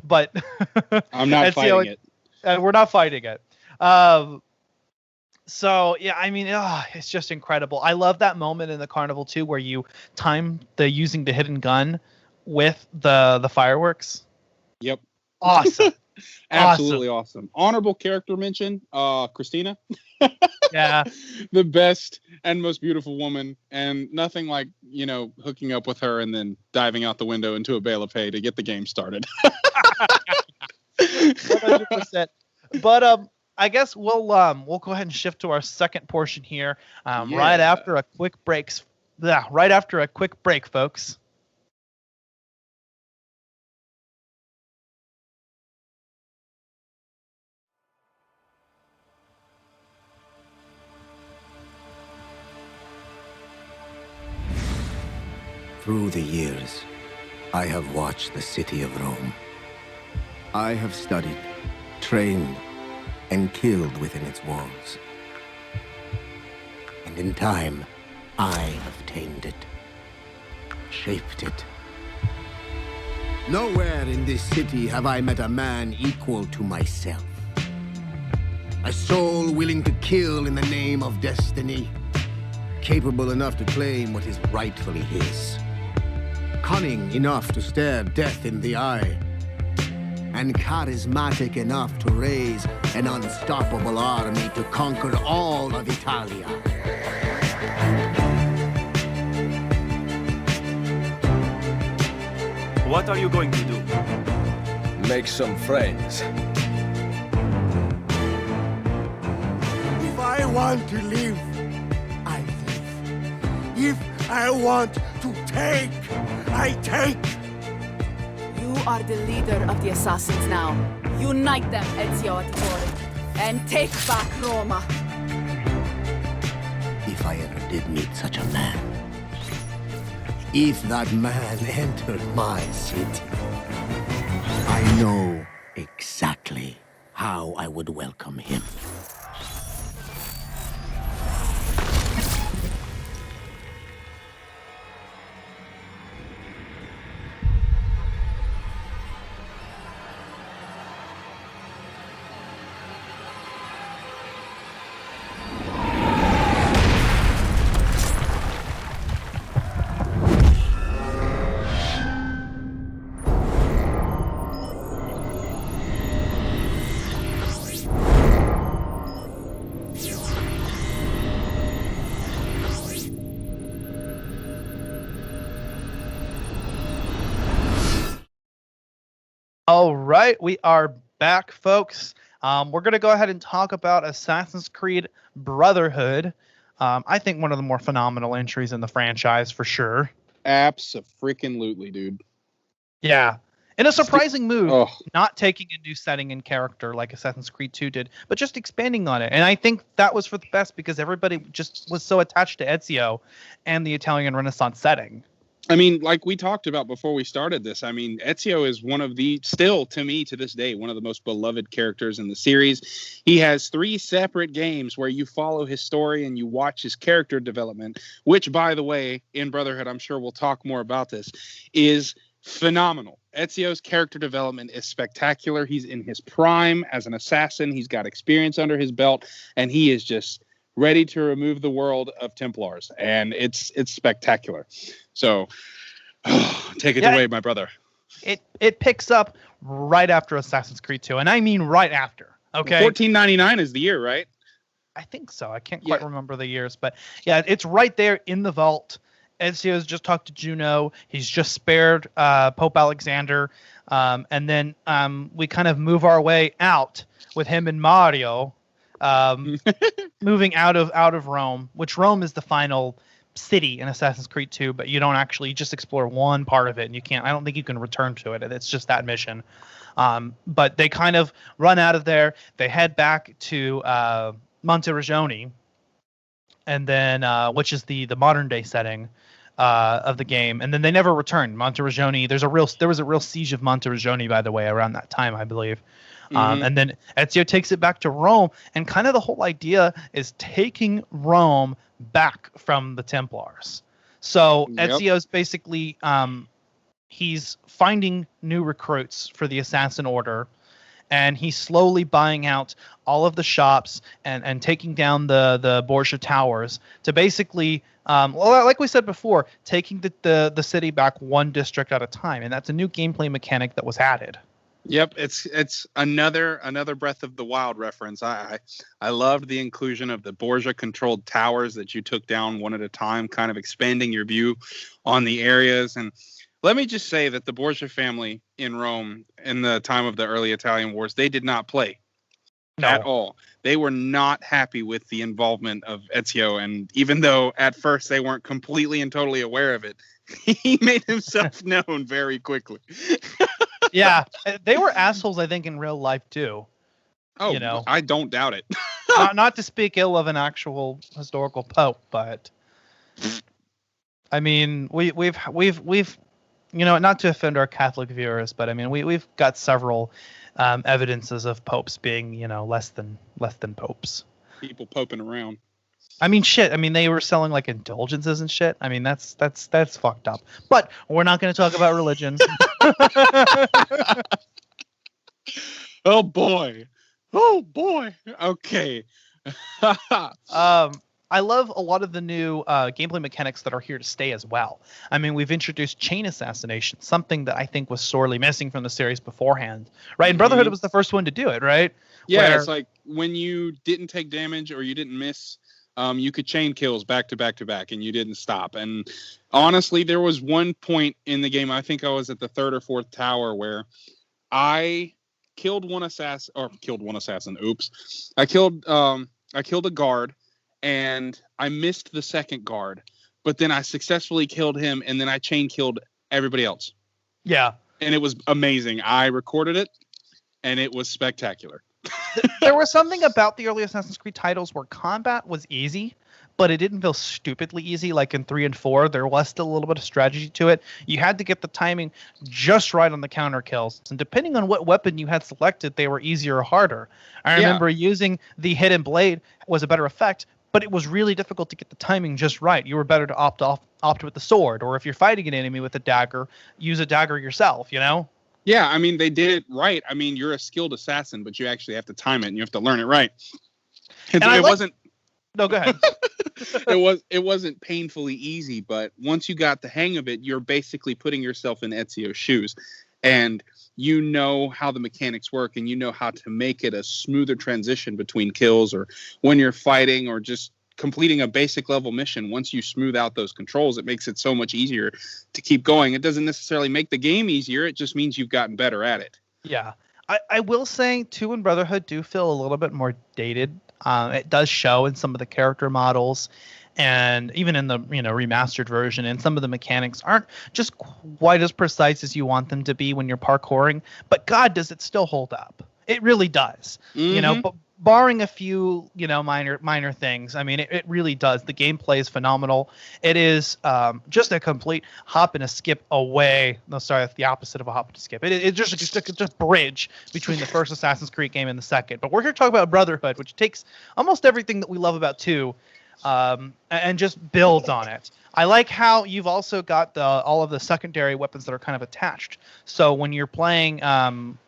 Speaker 2: but
Speaker 3: I'm not fighting it.
Speaker 2: We're not fighting it. So yeah, I mean, it's just incredible. I love that moment in the carnival too, where you time the using the hidden gun with the fireworks.
Speaker 3: Yep.
Speaker 2: Awesome.
Speaker 3: Absolutely awesome. Honorable character mention, Christina.
Speaker 2: Yeah.
Speaker 3: The best and most beautiful woman, and nothing like, hooking up with her and then diving out the window into a bale of hay to get the game started.
Speaker 2: 100%. But I guess we'll go ahead and shift to our second portion here, right after a quick break. Yeah, right after a quick break, folks.
Speaker 4: Through the years, I have watched the city of Rome. I have studied, trained, and killed within its walls. And in time, I have tamed it, shaped it. Nowhere in this city have I met a man equal to myself. A soul willing to kill in the name of destiny, capable enough to claim what is rightfully his. Cunning enough to stare death in the eye, and charismatic enough to raise an unstoppable army to conquer all of Italia.
Speaker 5: What are you going to do?
Speaker 6: Make some friends.
Speaker 7: If I want to live, I live. If I want to take, I take.
Speaker 8: You are the leader of the assassins now. Unite them, Ezio Auditore, and take back Roma.
Speaker 4: If I ever did meet such a man, if that man entered my city, I know exactly how I would welcome him.
Speaker 2: All right, we are back, folks. We're going to go ahead and talk about Assassin's Creed Brotherhood. I think one of the more phenomenal entries in the franchise, for sure.
Speaker 3: Abso-freaking-lutely, dude.
Speaker 2: Yeah. In a surprising move,
Speaker 3: Oh.
Speaker 2: not taking a new setting and character like Assassin's Creed 2 did, but just expanding on it. And I think that was for the best because everybody just was so attached to Ezio and the Italian Renaissance setting.
Speaker 3: I mean, like we talked about before we started this, I mean, Ezio is one of the, still to me to this day, one of the most beloved characters in the series. He has 3 separate games where you follow his story and you watch his character development, which, by the way, in Brotherhood, I'm sure we'll talk more about this, is phenomenal. Ezio's character development is spectacular. He's in his prime as an assassin. He's got experience under his belt, and he is just ready to remove the world of Templars, and it's spectacular. So, take it away, my brother.
Speaker 2: It picks up right after Assassin's Creed 2, and I mean right after. Okay,
Speaker 3: 1499 is the year, right?
Speaker 2: I think so. I can't quite remember the years, but yeah, it's right there in the vault, Ezio's just talked to Juno. He's just spared Pope Alexander. And then we kind of move our way out with him and Mario moving out of Rome, which Rome is the final city in Assassin's Creed 2, but you don't actually, you just explore one part of it, and I don't think you can return to it. It's just that mission. But they kind of run out of there. They head back to Monteriggioni, and then which is the modern day setting of the game, and then they never return. Monteriggioni. There was a real siege of Monteriggioni, by the way, around that time, I believe. And then Ezio takes it back to Rome, and kind of the whole idea is taking Rome back from the Templars. So Ezio's basically he's finding new recruits for the Assassin Order, and he's slowly buying out all of the shops and taking down the Borgia Towers to basically, like we said before, taking the city back one district at a time. And that's a new gameplay mechanic that was added.
Speaker 3: Yep, it's another Breath of the Wild reference. I loved the inclusion of the Borgia controlled towers that you took down one at a time, kind of expanding your view on the areas. And let me just say that the Borgia family in Rome in the time of the early Italian wars, they did not play at all. They were not happy with the involvement of Ezio, and even though at first they weren't completely and totally aware of it, he made himself known very quickly.
Speaker 2: Yeah, they were assholes, I think, in real life too.
Speaker 3: Oh, I don't doubt it.
Speaker 2: not to speak ill of an actual historical pope, but I mean, we've not to offend our Catholic viewers, but I mean, we've got several evidences of popes being, less than popes.
Speaker 3: People poping around.
Speaker 2: I mean, shit. I mean, they were selling like indulgences and shit. I mean, that's fucked up. But we're not going to talk about religion.
Speaker 3: Oh boy. Okay.
Speaker 2: I love a lot of the new gameplay mechanics that are here to stay as well. I mean, we've introduced chain assassination, something that I think was sorely missing from the series beforehand. Right? And Brotherhood was the first one to do it, right?
Speaker 3: Yeah, it's like when you didn't take damage or you didn't miss, you could chain kills back to back to back, and you didn't stop. And honestly, there was one point in the game, I think I was at the third or fourth tower, where I killed one assassin. Oops. I killed a guard, and I missed the second guard, but then I successfully killed him, and then I chain killed everybody else.
Speaker 2: Yeah.
Speaker 3: And it was amazing. I recorded it, and it was spectacular.
Speaker 2: There was something about the early Assassin's Creed titles where combat was easy, but it didn't feel stupidly easy. Like in 3 and 4, there was still a little bit of strategy to it. You had to get the timing just right on the counter kills, and depending on what weapon you had selected, they were easier or harder. I remember using the hidden blade was a better effect, but it was really difficult to get the timing just right. You were better to opt with the sword, or if you're fighting an enemy with a dagger, use a dagger yourself,
Speaker 3: Yeah, I mean, they did it right. I mean, you're a skilled assassin, but you actually have to time it, and you have to learn it right.
Speaker 2: No, go ahead.
Speaker 3: It wasn't painfully easy, but once you got the hang of it, you're basically putting yourself in Ezio's shoes, and you know how the mechanics work, and you know how to make it a smoother transition between kills, or when you're fighting, or just completing a basic level mission. Once you smooth out those controls, it makes it so much easier to keep going. It doesn't necessarily make the game easier. It just means you've gotten better at it.
Speaker 2: Yeah. I will say 2 and Brotherhood do feel a little bit more dated. It does show in some of the character models, and even in the remastered version, and some of the mechanics aren't just quite as precise as you want them to be when you're parkouring, but God, does it still hold up. It really does. But barring a few, minor things, I mean, it really does. The gameplay is phenomenal. It is just a complete hop and a skip away. No, sorry, that's the opposite of a hop and a skip. It's just bridge between the first Assassin's Creed game and the second. But we're here to talk about Brotherhood, which takes almost everything that we love about 2 and just builds on it. I like how you've also got all of the secondary weapons that are kind of attached. So when you're playing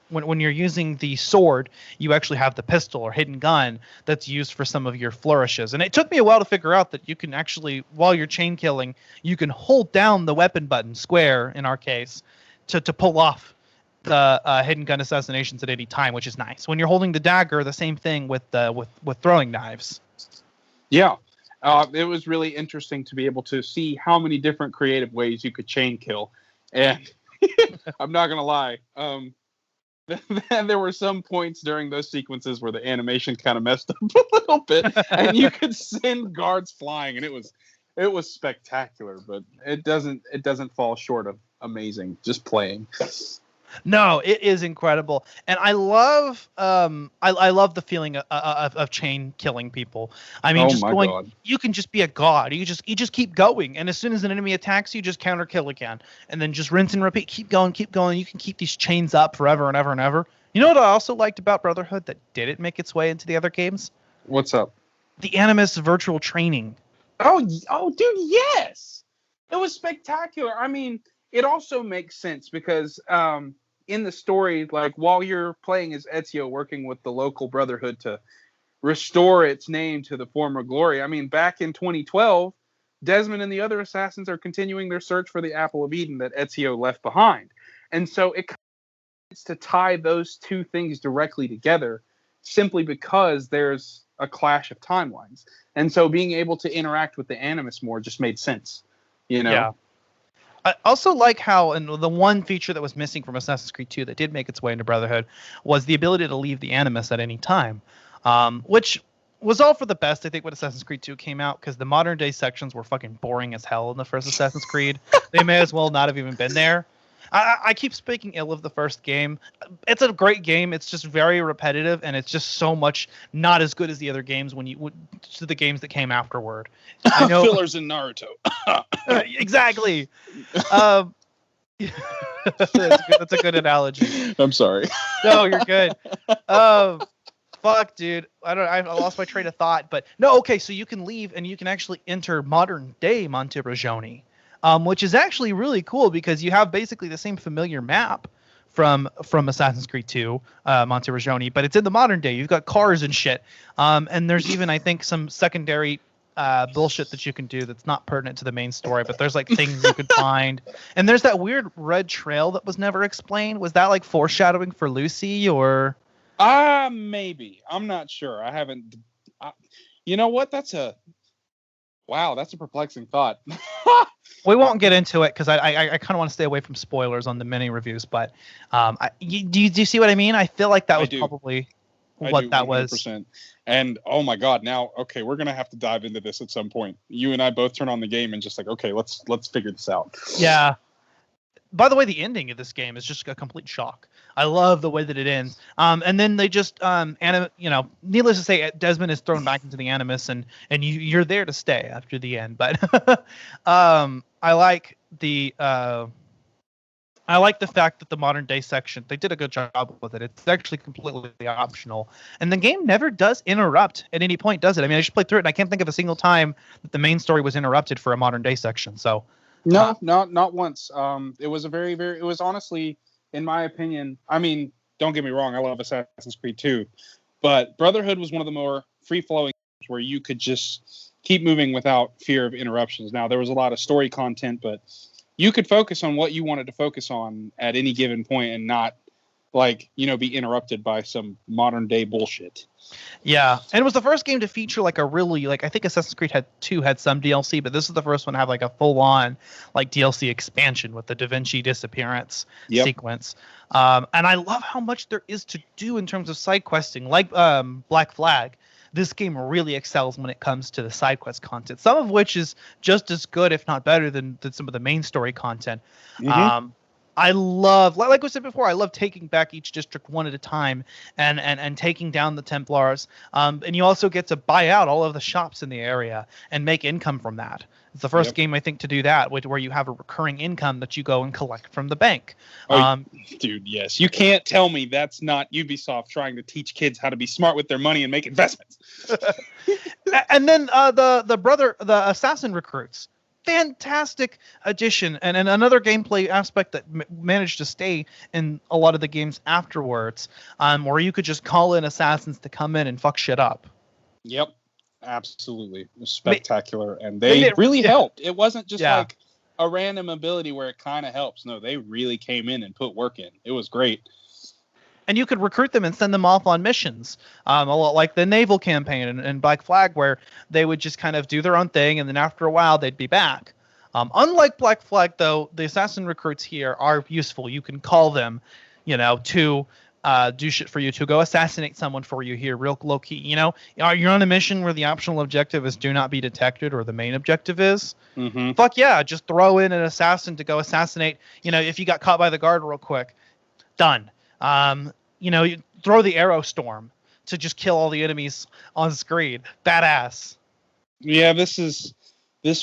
Speaker 2: when you're using the sword, you actually have the pistol or hidden gun that's used for some of your flourishes. And it took me a while to figure out that you can actually, while you're chain killing, you can hold down the weapon button, square in our case, to pull off the hidden gun assassinations at any time, which is nice. When you're holding the dagger, the same thing with throwing knives.
Speaker 3: Yeah. It was really interesting to be able to see how many different creative ways you could chain kill. And I'm not going to lie. There were some points during those sequences where the animation kind of messed up a little bit, and you could send guards flying, and it was spectacular. But it doesn't fall short of amazing just playing.
Speaker 2: No, it is incredible, and I love I love the feeling of chain killing people. I mean, God. You can just be a god. You just keep going, and as soon as an enemy attacks you, just counter kill again, and then just rinse and repeat. Keep going. You can keep these chains up forever and ever and ever. You know what I also liked about Brotherhood that didn't make its way into the other games?
Speaker 3: What's up?
Speaker 2: The Animus virtual training.
Speaker 3: Oh, dude, yes, it was spectacular. I mean, it also makes sense because in the story, like while you're playing as Ezio working with the local Brotherhood to restore its name to the former glory. I mean, back in 2012, Desmond and the other assassins are continuing their search for the Apple of Eden that Ezio left behind. And so it comes to tie those two things directly together simply because there's a clash of timelines. And so being able to interact with the Animus more just made sense, you know?
Speaker 2: Yeah. I also like how, and the one feature that was missing from Assassin's Creed 2 that did make its way into Brotherhood was the ability to leave the Animus at any time, which was all for the best, I think, when Assassin's Creed 2 came out, because the modern day sections were fucking boring as hell in the first Assassin's Creed. They may as well not have even been there. I keep speaking ill of the first game. It's a great game. It's just very repetitive, and it's just so much not as good as the other games to the games that came afterward. I know
Speaker 3: fillers in Naruto.
Speaker 2: Exactly. That's a good analogy.
Speaker 3: I'm sorry.
Speaker 2: No, you're good. Fuck, dude. I lost my train of thought, but no. Okay, so you can leave and you can actually enter modern day Monteriggioni. Which is actually really cool because you have basically the same familiar map from Assassin's Creed 2, Monteriggioni, but it's in the modern day. You've got cars and shit. And there's even, I think, some secondary bullshit that you can do that's not pertinent to the main story, but there's like things you could find. And there's that weird red trail that was never explained. Was that like foreshadowing for Lucy or?
Speaker 3: Maybe. I'm not sure. I haven't. You know what? That's a perplexing thought.
Speaker 2: We won't get into it because I kind of want to stay away from spoilers on the mini reviews. But do you see what I mean? I feel like that was probably what that was.
Speaker 3: And oh my God, now okay, we're gonna have to dive into this at some point. You and I both turn on the game and just like, okay, let's figure this out.
Speaker 2: Yeah. By the way, the ending of this game is just a complete shock. I love the way that it ends. And then they just, needless to say, Desmond is thrown back into the Animus, and you're there to stay after the end. But I like the fact that the modern day section, they did a good job with it. It's actually completely optional, and the game never does interrupt at any point, does it? I mean, I just played through it, and I can't think of a single time that the main story was interrupted for a modern day section. So.
Speaker 3: No, not once. It was it was honestly, in my opinion, I mean, don't get me wrong, I love Assassin's Creed 2, but Brotherhood was one of the more free-flowing where you could just keep moving without fear of interruptions. Now, there was a lot of story content, but you could focus on what you wanted to focus on at any given point and not, be interrupted by some modern-day bullshit.
Speaker 2: Yeah, and it was the first game to feature a really I think Assassin's Creed 2 had some DLC, but this is the first one to have a full-on DLC expansion with the Da Vinci disappearance sequence. And I love how much there is to do in terms of side questing. Like Black Flag, this game really excels when it comes to the side quest content, some of which is just as good, if not better, than some of the main story content. Mm-hmm. I love, like we said before, I love taking back each district one at a time and taking down the Templars. And you also get to buy out all of the shops in the area and make income from that. It's the first game, I think, to do that, where you have a recurring income that you go and collect from the bank.
Speaker 3: Dude, yes. You can't tell me that's not Ubisoft trying to teach kids how to be smart with their money and make investments.
Speaker 2: And then the assassin recruits. Fantastic addition and another gameplay aspect that managed to stay in a lot of the games afterwards, where you could just call in assassins to come in and fuck shit up.
Speaker 3: Yep, absolutely. It was spectacular, and they really helped. It wasn't just like a random ability where it kind of helps. No, they really came in and put work in. It was great.
Speaker 2: And you could recruit them and send them off on missions, a lot like the naval campaign in Black Flag, where they would just kind of do their own thing, and then after a while they'd be back. Unlike Black Flag, though, the assassin recruits here are useful. You can call them, to do shit for you, to go assassinate someone for you here, real low key. You're on a mission where the optional objective is do not be detected, or the main objective is.
Speaker 3: Mm-hmm.
Speaker 2: Fuck yeah, just throw in an assassin to go assassinate. If you got caught by the guard real quick, done. You throw the arrow storm to just kill all the enemies on screen. Badass.
Speaker 3: Yeah, this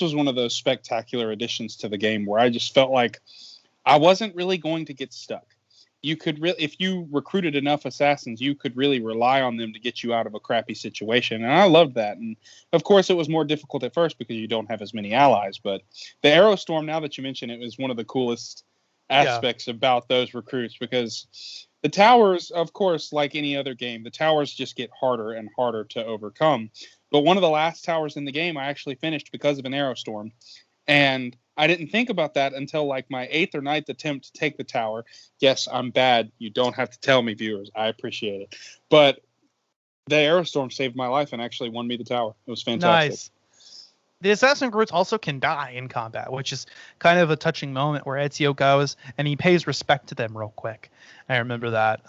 Speaker 3: was one of those spectacular additions to the game where I just felt like I wasn't really going to get stuck. You could if you recruited enough assassins, you could really rely on them to get you out of a crappy situation. And I loved that. And of course, it was more difficult at first because you don't have as many allies. But the arrow storm, now that you mention it, was one of the coolest aspects about those recruits, because the towers, of course, like any other game, the towers just get harder and harder to overcome. But one of the last towers in the game I actually finished because of an arrow storm. And I didn't think about that until like my 8th or 9th attempt to take the tower. Yes, I'm bad. You don't have to tell me, viewers. I appreciate it. But the arrow storm saved my life and actually won me the tower. It was fantastic. Nice.
Speaker 2: The assassin recruits also can die in combat, which is kind of a touching moment where Ezio goes and he pays respect to them real quick. I remember that.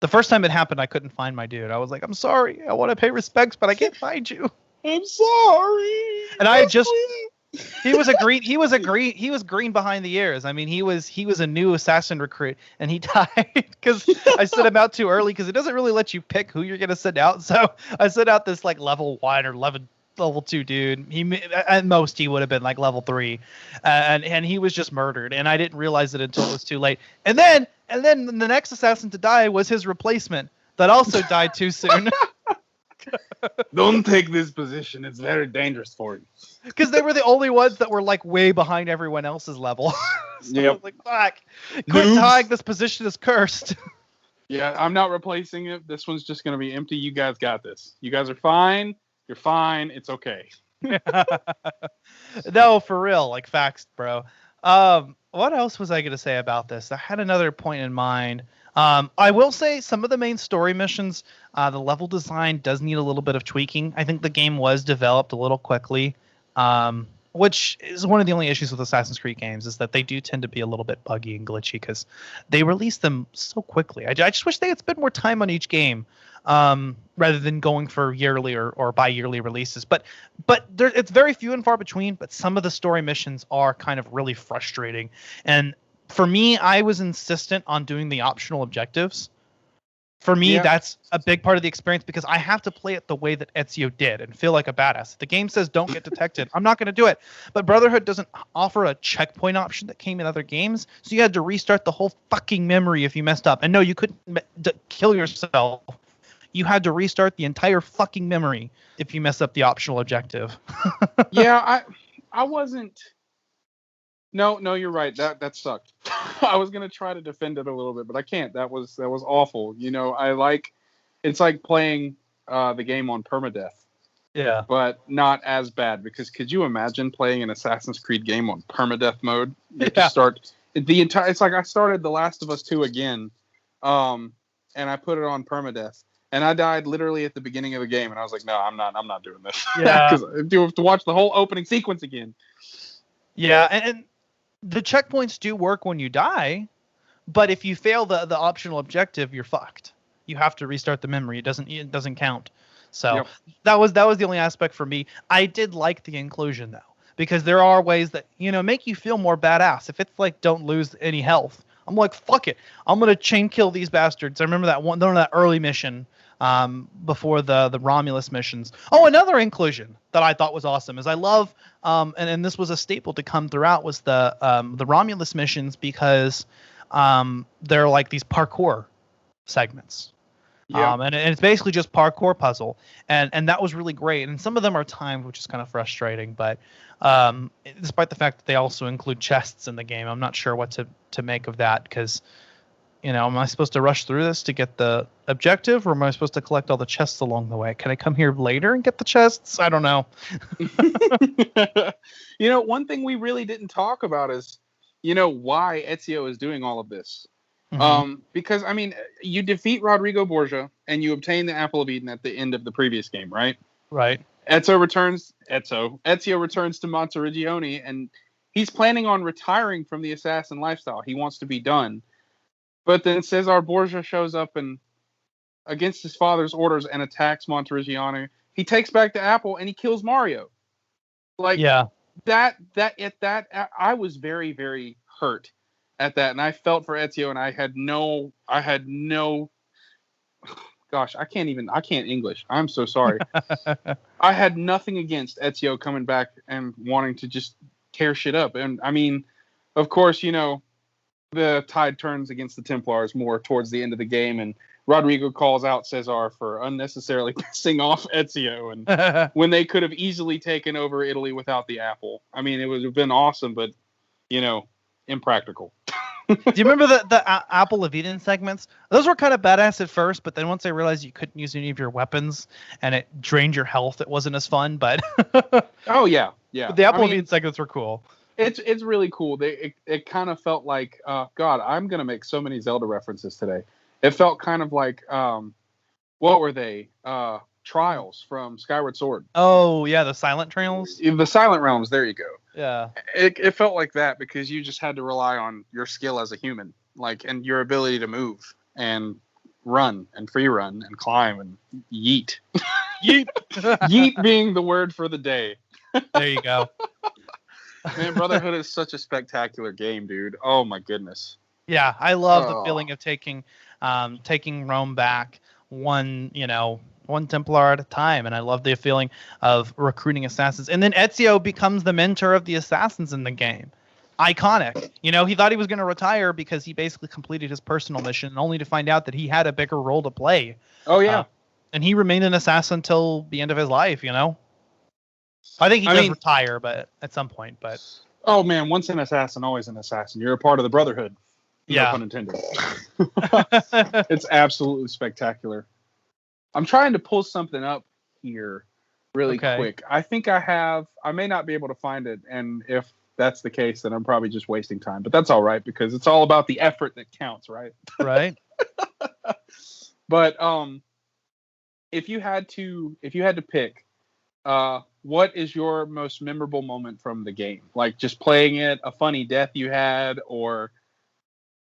Speaker 2: The first time it happened, I couldn't find my dude. I was like, I'm sorry. I want to pay respects, but I can't find you.
Speaker 3: I'm sorry.
Speaker 2: And I had just... he was green behind the ears. I mean, he was a new assassin recruit, and he died because I sent him out too early, because it doesn't really let you pick who you're gonna send out. So I sent out this like level 1 or level 2 dude. At most he would have been like level 3, and he was just murdered, and I didn't realize it until it was too late. And then the next assassin to die was his replacement that also died too soon.
Speaker 3: Don't take this position. It's very dangerous for you.
Speaker 2: Because they were the only ones that were like way behind everyone else's level. So I was like, fuck. Quit dying. This position is cursed.
Speaker 3: Yeah, I'm not replacing it. This one's just going to be empty. You guys got this. You guys are fine. You're fine. It's okay.
Speaker 2: No, for real. Like, facts, bro. What else was I going to say about this? I had another point in mind. I will say some of the main story missions, the level design does need a little bit of tweaking. I think the game was developed a little quickly, which is one of the only issues with Assassin's Creed games, is that they do tend to be a little bit buggy and glitchy because they release them so quickly. I just wish they had spent more time on each game, rather than going for yearly or bi-yearly releases. But it's very few and far between, but some of the story missions are kind of really frustrating. And for me, I was insistent on doing the optional objectives. For me, that's a big part of the experience, because I have to play it the way that Ezio did and feel like a badass. If the game says don't get detected, I'm not going to do it. But Brotherhood doesn't offer a checkpoint option that came in other games, so you had to restart the whole fucking memory if you messed up. And no, you couldn't kill yourself. You had to restart the entire fucking memory if you mess up the optional objective.
Speaker 3: Yeah, I wasn't... No, you're right. That sucked. I was gonna try to defend it a little bit, but I can't. That was awful. It's like playing the game on permadeath.
Speaker 2: Yeah.
Speaker 3: But not as bad, because could you imagine playing an Assassin's Creed game on permadeath mode? You just start the entire. It's like I started The Last of Us 2 again, and I put it on permadeath, and I died literally at the beginning of the game, and I was like, no, I'm not doing this.
Speaker 2: Yeah.
Speaker 3: Because you have to watch the whole opening sequence again.
Speaker 2: Yeah, and the checkpoints do work when you die, but if you fail the optional objective, you're fucked. You have to restart the memory. It doesn't count. So that was the only aspect for me. I did like the inclusion though, because there are ways that make you feel more badass. If it's like don't lose any health, I'm like, fuck it, I'm gonna chain kill these bastards. I remember that early mission before the Romulus missions. Oh, another inclusion that I thought was awesome is I love and this was a staple to come throughout, was the Romulus missions, because they're like these parkour segments. Yeah. And it's basically just parkour puzzle, and that was really great. And some of them are timed, which is kind of frustrating, but despite the fact that they also include chests in the game, I'm not sure what to make of that, because am I supposed to rush through this to get the objective, or am I supposed to collect all the chests along the way? Can I come here later and get the chests? I don't know.
Speaker 3: One thing we really didn't talk about is, why Ezio is doing all of this. Because I mean, you defeat Rodrigo Borgia and you obtain the Apple of Eden at the end of the previous game, right?
Speaker 2: Right.
Speaker 3: Ezio returns to Monteriggioni, and he's planning on retiring from the assassin lifestyle. He wants to be done. But then Cesar Borgia shows up and, against his father's orders, and attacks Monteriggioni. He takes back the apple and he kills Mario. Like, that I was very, very hurt at that, and I felt for Ezio, and I had no gosh, I can't English. I'm so sorry. I had nothing against Ezio coming back and wanting to just tear shit up. And I mean, of course, you know, the tide turns against the Templars more towards the end of the game, and Rodrigo calls out Cesar for unnecessarily pissing off Ezio, and when they could have easily taken over Italy without the apple. I mean, it would have been awesome, but, you know, impractical.
Speaker 2: Do you remember the Apple of Eden segments? Those were kind of badass at first, but then once they realized you couldn't use any of your weapons and it drained your health, it wasn't as fun. But
Speaker 3: oh yeah. But
Speaker 2: the Apple of Eden segments were cool.
Speaker 3: It's really cool. It kind of felt like God, I'm gonna make so many Zelda references today. It felt kind of like what were they? Trials from Skyward Sword.
Speaker 2: Oh yeah, the Silent Trails.
Speaker 3: The Silent Realms. There you go.
Speaker 2: Yeah.
Speaker 3: It felt like that because you just had to rely on your skill as a human, like, and your ability to move and run and free run and climb and yeet.
Speaker 2: Yeet.
Speaker 3: Yeet being the word for the day.
Speaker 2: There you go.
Speaker 3: Man, Brotherhood is such a spectacular game, dude. Oh my goodness.
Speaker 2: Yeah, I love the feeling of taking Rome back one Templar at a time, and I love the feeling of recruiting assassins. And then Ezio becomes the mentor of the assassins in the game. Iconic. You know, he thought he was going to retire because he basically completed his personal mission, only to find out that he had a bigger role to play.
Speaker 3: Oh yeah.
Speaker 2: And he remained an assassin until the end of his life, you know? I think he does retire, but at some point, but...
Speaker 3: Oh man, once an assassin, always an assassin. You're a part of the Brotherhood. No pun intended. It's absolutely spectacular. I'm trying to pull something up here really quick. I think I may not be able to find it, and if that's the case, then I'm probably just wasting time. But that's all right, because it's all about the effort that counts, right?
Speaker 2: Right.
Speaker 3: But if you had to pick, what is your most memorable moment from the game? Like just playing it, a funny death you had, or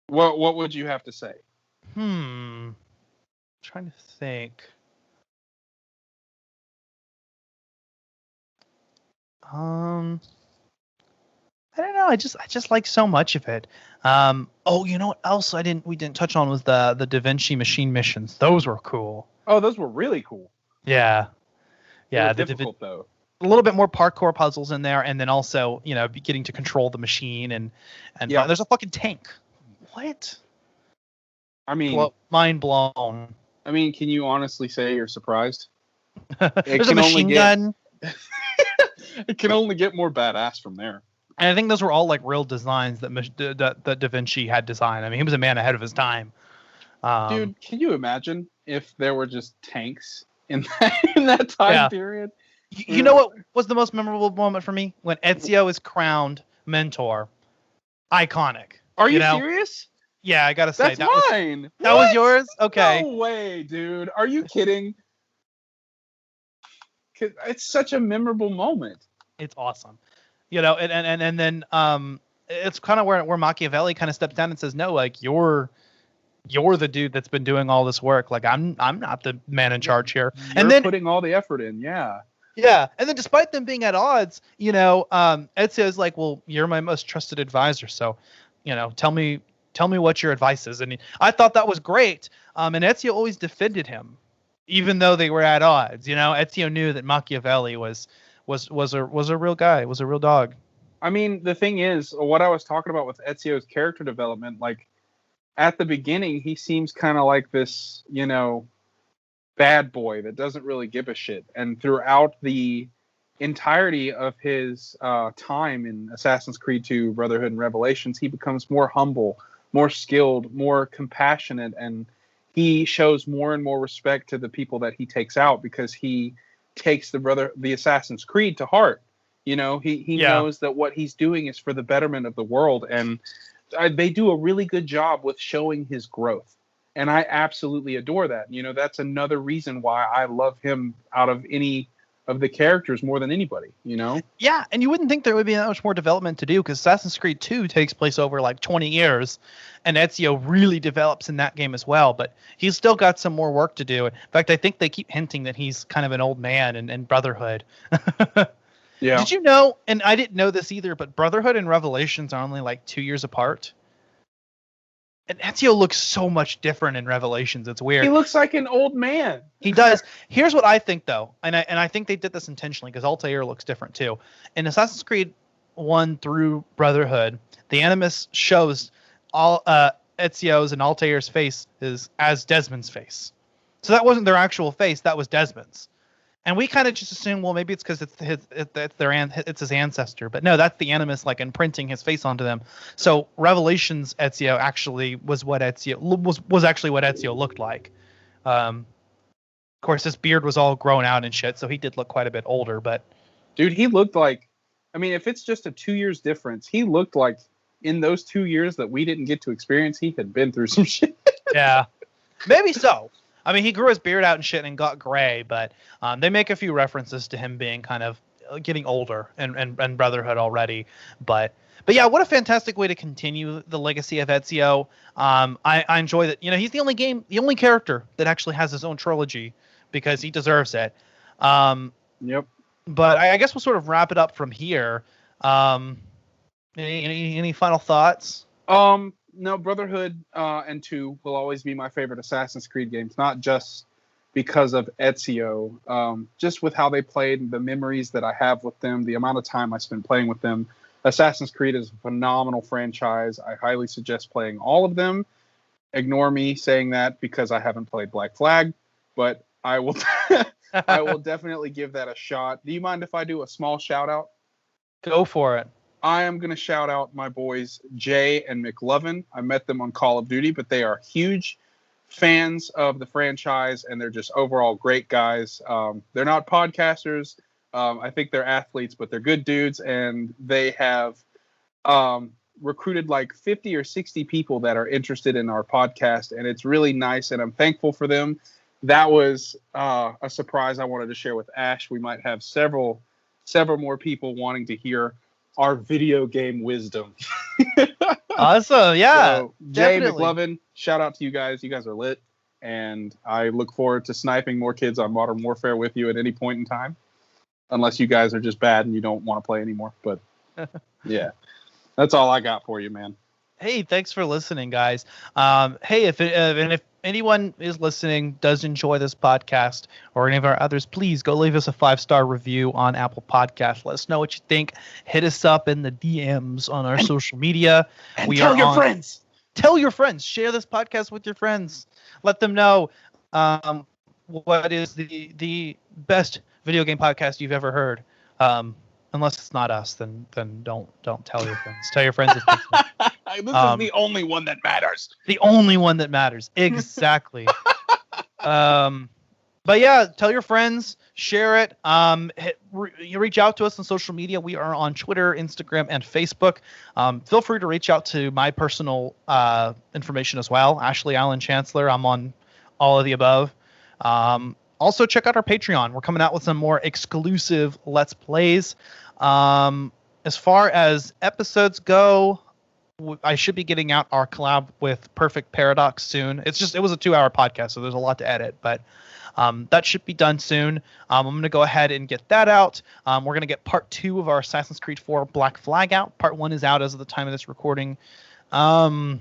Speaker 3: what would you have to say?
Speaker 2: Trying to think. I don't know. I just like so much of it. Oh, you know what else we didn't touch on was the Da Vinci machine missions. Those were cool.
Speaker 3: Oh, those were really cool.
Speaker 2: Yeah. Yeah.
Speaker 3: They were difficult though.
Speaker 2: A little bit more parkour puzzles in there, and then also, you know, getting to control the machine and there's a fucking tank. What?
Speaker 3: I mean,
Speaker 2: mind blown.
Speaker 3: I mean, can you honestly say you're surprised?
Speaker 2: There's a machine gun.
Speaker 3: It can only get more badass from there.
Speaker 2: And I think those were all like real designs that Da Vinci had designed. I mean, he was a man ahead of his time.
Speaker 3: Dude, can you imagine if there were just tanks in that time period?
Speaker 2: You know what was the most memorable moment for me? When Ezio is crowned mentor. Iconic.
Speaker 3: Are you serious?
Speaker 2: Yeah, I gotta say
Speaker 3: that's mine.
Speaker 2: That was yours? Okay.
Speaker 3: No way, dude. Are you kidding? It's such a memorable moment.
Speaker 2: It's awesome. You know, and then it's kind of where Machiavelli kind of steps down and says, no, like you're the dude that's been doing all this work. Like I'm not the man in charge here.
Speaker 3: And then putting all the effort in, yeah.
Speaker 2: Yeah, and then despite them being at odds, you know, Ezio's like, well, you're my most trusted advisor, so, you know, tell me what your advice is. And I thought that was great. And Ezio always defended him, even though they were at odds. You know, Ezio knew that Machiavelli was a real guy, was a real dog.
Speaker 3: I mean, the thing is, what I was talking about with Ezio's character development, like at the beginning, he seems kind of like this, you know, bad boy that doesn't really give a shit. And throughout the entirety of his time in Assassin's Creed 2, Brotherhood, and Revelations, he becomes more humble, more skilled, more compassionate, and he shows more and more respect to the people that he takes out because he takes the Assassin's Creed to heart. You know, he knows that what he's doing is for the betterment of the world. And they do a really good job with showing his growth. And I absolutely adore that. You know, that's another reason why I love him out of any of the characters more than anybody, you know?
Speaker 2: Yeah, and you wouldn't think there would be that much more development to do because Assassin's Creed 2 takes place over like 20 years, and Ezio really develops in that game as well, but he's still got some more work to do. In fact, I think they keep hinting that he's kind of an old man in Brotherhood.
Speaker 3: Yeah.
Speaker 2: Did you know, and I didn't know this either, but Brotherhood and Revelations are only like 2 years apart? And Ezio looks so much different in Revelations. It's weird.
Speaker 3: He looks like an old man.
Speaker 2: He does. Here's what I think, though, and I think they did this intentionally because Altair looks different too. In Assassin's Creed 1 through Brotherhood, the Animus shows all Ezio's and Altair's face is as Desmond's face. So that wasn't their actual face; that was Desmond's. And we kind of just assume, well, maybe it's because it's his ancestor, but no, that's the Animus like imprinting his face onto them. So Revelations Ezio actually was what Ezio was actually what Ezio looked like. Of course, his beard was all grown out and shit, so he did look quite a bit older. But
Speaker 3: dude, he looked like, I mean, if it's just a 2 years difference, he looked like in those 2 years that we didn't get to experience, he had been through some shit.
Speaker 2: Yeah, maybe so. I mean, he grew his beard out and shit and got gray, but they make a few references to him being kind of getting older and Brotherhood already. But yeah, what a fantastic way to continue the legacy of Ezio. I enjoy that. You know, he's the only character that actually has his own trilogy because he deserves it.
Speaker 3: Yep.
Speaker 2: But I guess we'll sort of wrap it up from here. Any final thoughts?
Speaker 3: No, Brotherhood and 2 will always be my favorite Assassin's Creed games, not just because of Ezio, just with how they played, the memories that I have with them, the amount of time I spent playing with them. Assassin's Creed is a phenomenal franchise. I highly suggest playing all of them. Ignore me saying that because I haven't played Black Flag, but I will I will definitely give that a shot. Do you mind if I do a small shout out?
Speaker 2: Go for it.
Speaker 3: I am going to shout out my boys, Jay and McLovin. I met them on Call of Duty, but they are huge fans of the franchise, and they're just overall great guys. They're not podcasters. I think they're athletes, but they're good dudes, and they have recruited like 50 or 60 people that are interested in our podcast, and it's really nice, and I'm thankful for them. That was a surprise I wanted to share with Ash. We might have several more people wanting to hear our video game wisdom.
Speaker 2: Awesome. Yeah.
Speaker 3: So, Jay
Speaker 2: definitely.
Speaker 3: McLovin, shout out to you guys. You guys are lit. And I look forward to sniping more kids on Modern Warfare with you at any point in time. Unless you guys are just bad and you don't want to play anymore. But yeah, that's all I got for you, man.
Speaker 2: Hey, thanks for listening, guys. Hey, if anyone is listening, does enjoy this podcast or any of our others, please go leave us a 5-star review on Apple Podcasts. Let us know what you think. Hit us up in the DMs on our social media.
Speaker 3: And tell your friends.
Speaker 2: Tell your friends. Share this podcast with your friends. Let them know what is the best video game podcast you've ever heard. Unless it's not us, then don't tell your friends. Tell your friends.
Speaker 3: This is the only one that matters.
Speaker 2: The only one that matters. Exactly. But yeah, tell your friends, share it. You reach out to us on social media. We are on Twitter, Instagram, and Facebook. Feel free to reach out to my personal information as well. Ashley Allen Chancellor. I'm on all of the above. Also, check out our Patreon. We're coming out with some more exclusive Let's Plays. As far as episodes go, I should be getting out our collab with Perfect Paradox soon. It was a 2-hour podcast, so there's a lot to edit, but that should be done soon. I'm going to go ahead and get that out. We're going to get part 2 of our Assassin's Creed 4 Black Flag out. Part 1 is out as of the time of this recording. And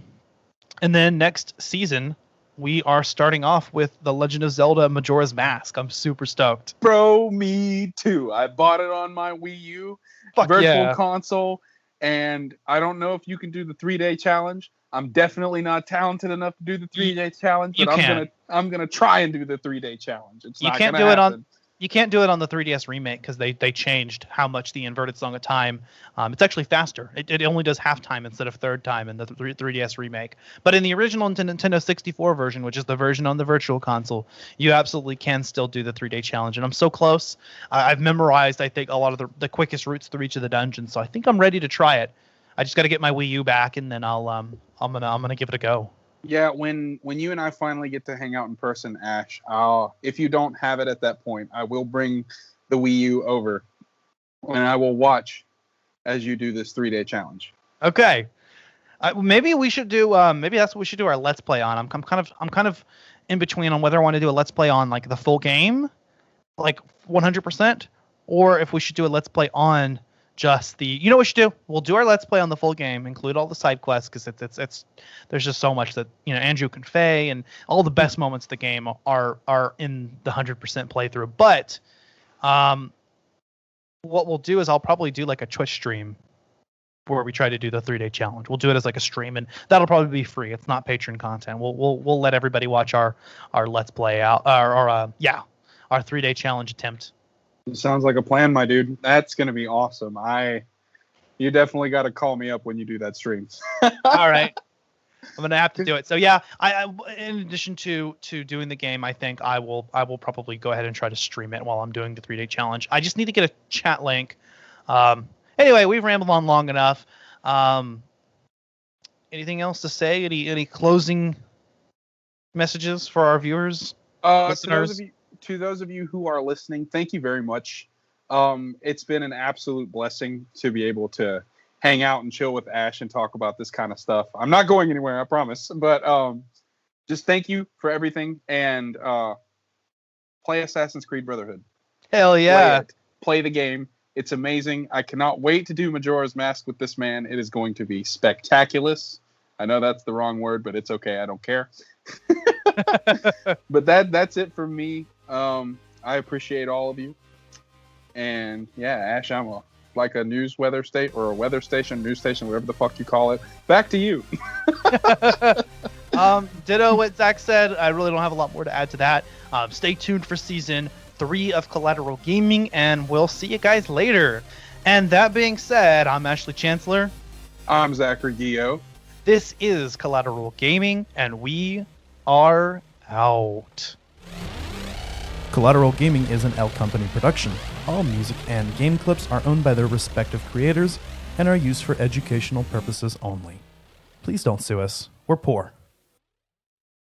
Speaker 2: then next season, we are starting off with The Legend of Zelda Majora's Mask. I'm super stoked.
Speaker 3: Bro, me too. I bought it on my Wii U virtual console, and I don't know if you can do the 3-day challenge. I'm definitely not talented enough to do the 3-day challenge, but I'm gonna try and do the 3-day challenge.
Speaker 2: You can't do it on the 3DS remake because they changed how much the inverted song of time. It's actually faster. It only does half time instead of third time in the 3DS remake. But in the original Nintendo 64 version, which is the version on the Virtual Console, you absolutely can still do the 3-day challenge. And I'm so close. I've memorized, I think, a lot of the quickest routes through each of the dungeons. So I think I'm ready to try it. I just got to get my Wii U back, and then I'm gonna give it a go.
Speaker 3: Yeah, when you and I finally get to hang out in person, Ash, if you don't have it at that point, I will bring the Wii U over, and I will watch as you do this 3-day challenge.
Speaker 2: Okay. Maybe we should do. Maybe that's what we should do our Let's Play on. I'm kind of in between on whether I want to do a Let's Play on like the full game, like 100%, or if we should do a Let's Play on just the. You know what we should do? We'll do our Let's Play on the full game, include all the side quests, because it's there's just so much that Andrew can Faye and all the best moments of the game are in the 100% playthrough. But what we'll do is I'll probably do like a Twitch stream where we try to do the 3-day challenge. We'll do it as like a stream, and that'll probably be free. It's not Patreon content. We'll let everybody watch our Let's Play out, our 3-day challenge attempt.
Speaker 3: It sounds like a plan, my dude. That's gonna be awesome. You definitely got to call me up when you do that stream.
Speaker 2: All right, I'm gonna have to do it. So yeah, I in addition to doing the game, I think I will probably go ahead and try to stream it while I'm doing the 3-day challenge. I just need to get a chat link. Anyway, we've rambled on long enough. Anything else to say? Any closing messages for our viewers, listeners?
Speaker 3: To those of you who are listening, thank you very much. It's been an absolute blessing to be able to hang out and chill with Ash and talk about this kind of stuff. I'm not going anywhere, I promise. But just thank you for everything, and play Assassin's Creed Brotherhood.
Speaker 2: Hell yeah.
Speaker 3: Play the game. It's amazing. I cannot wait to do Majora's Mask with this man. It is going to be spectaculous. I know that's the wrong word, but it's okay. I don't care. But that's it for me. I appreciate all of you. And yeah, Ash, I'm like a news weather state or a weather station, news station, whatever the fuck you call it. Back to you.
Speaker 2: Ditto what Zach said. I really don't have a lot more to add to that. Stay tuned for season 3 of Collateral Gaming, and we'll see you guys later. And that being said, I'm Ashley Chancellor.
Speaker 3: I'm Zachary Guillot.
Speaker 2: This is Collateral Gaming, and we are out.
Speaker 6: Collateral Gaming is an L Company production. All music and game clips are owned by their respective creators and are used for educational purposes only. Please don't sue us. We're poor.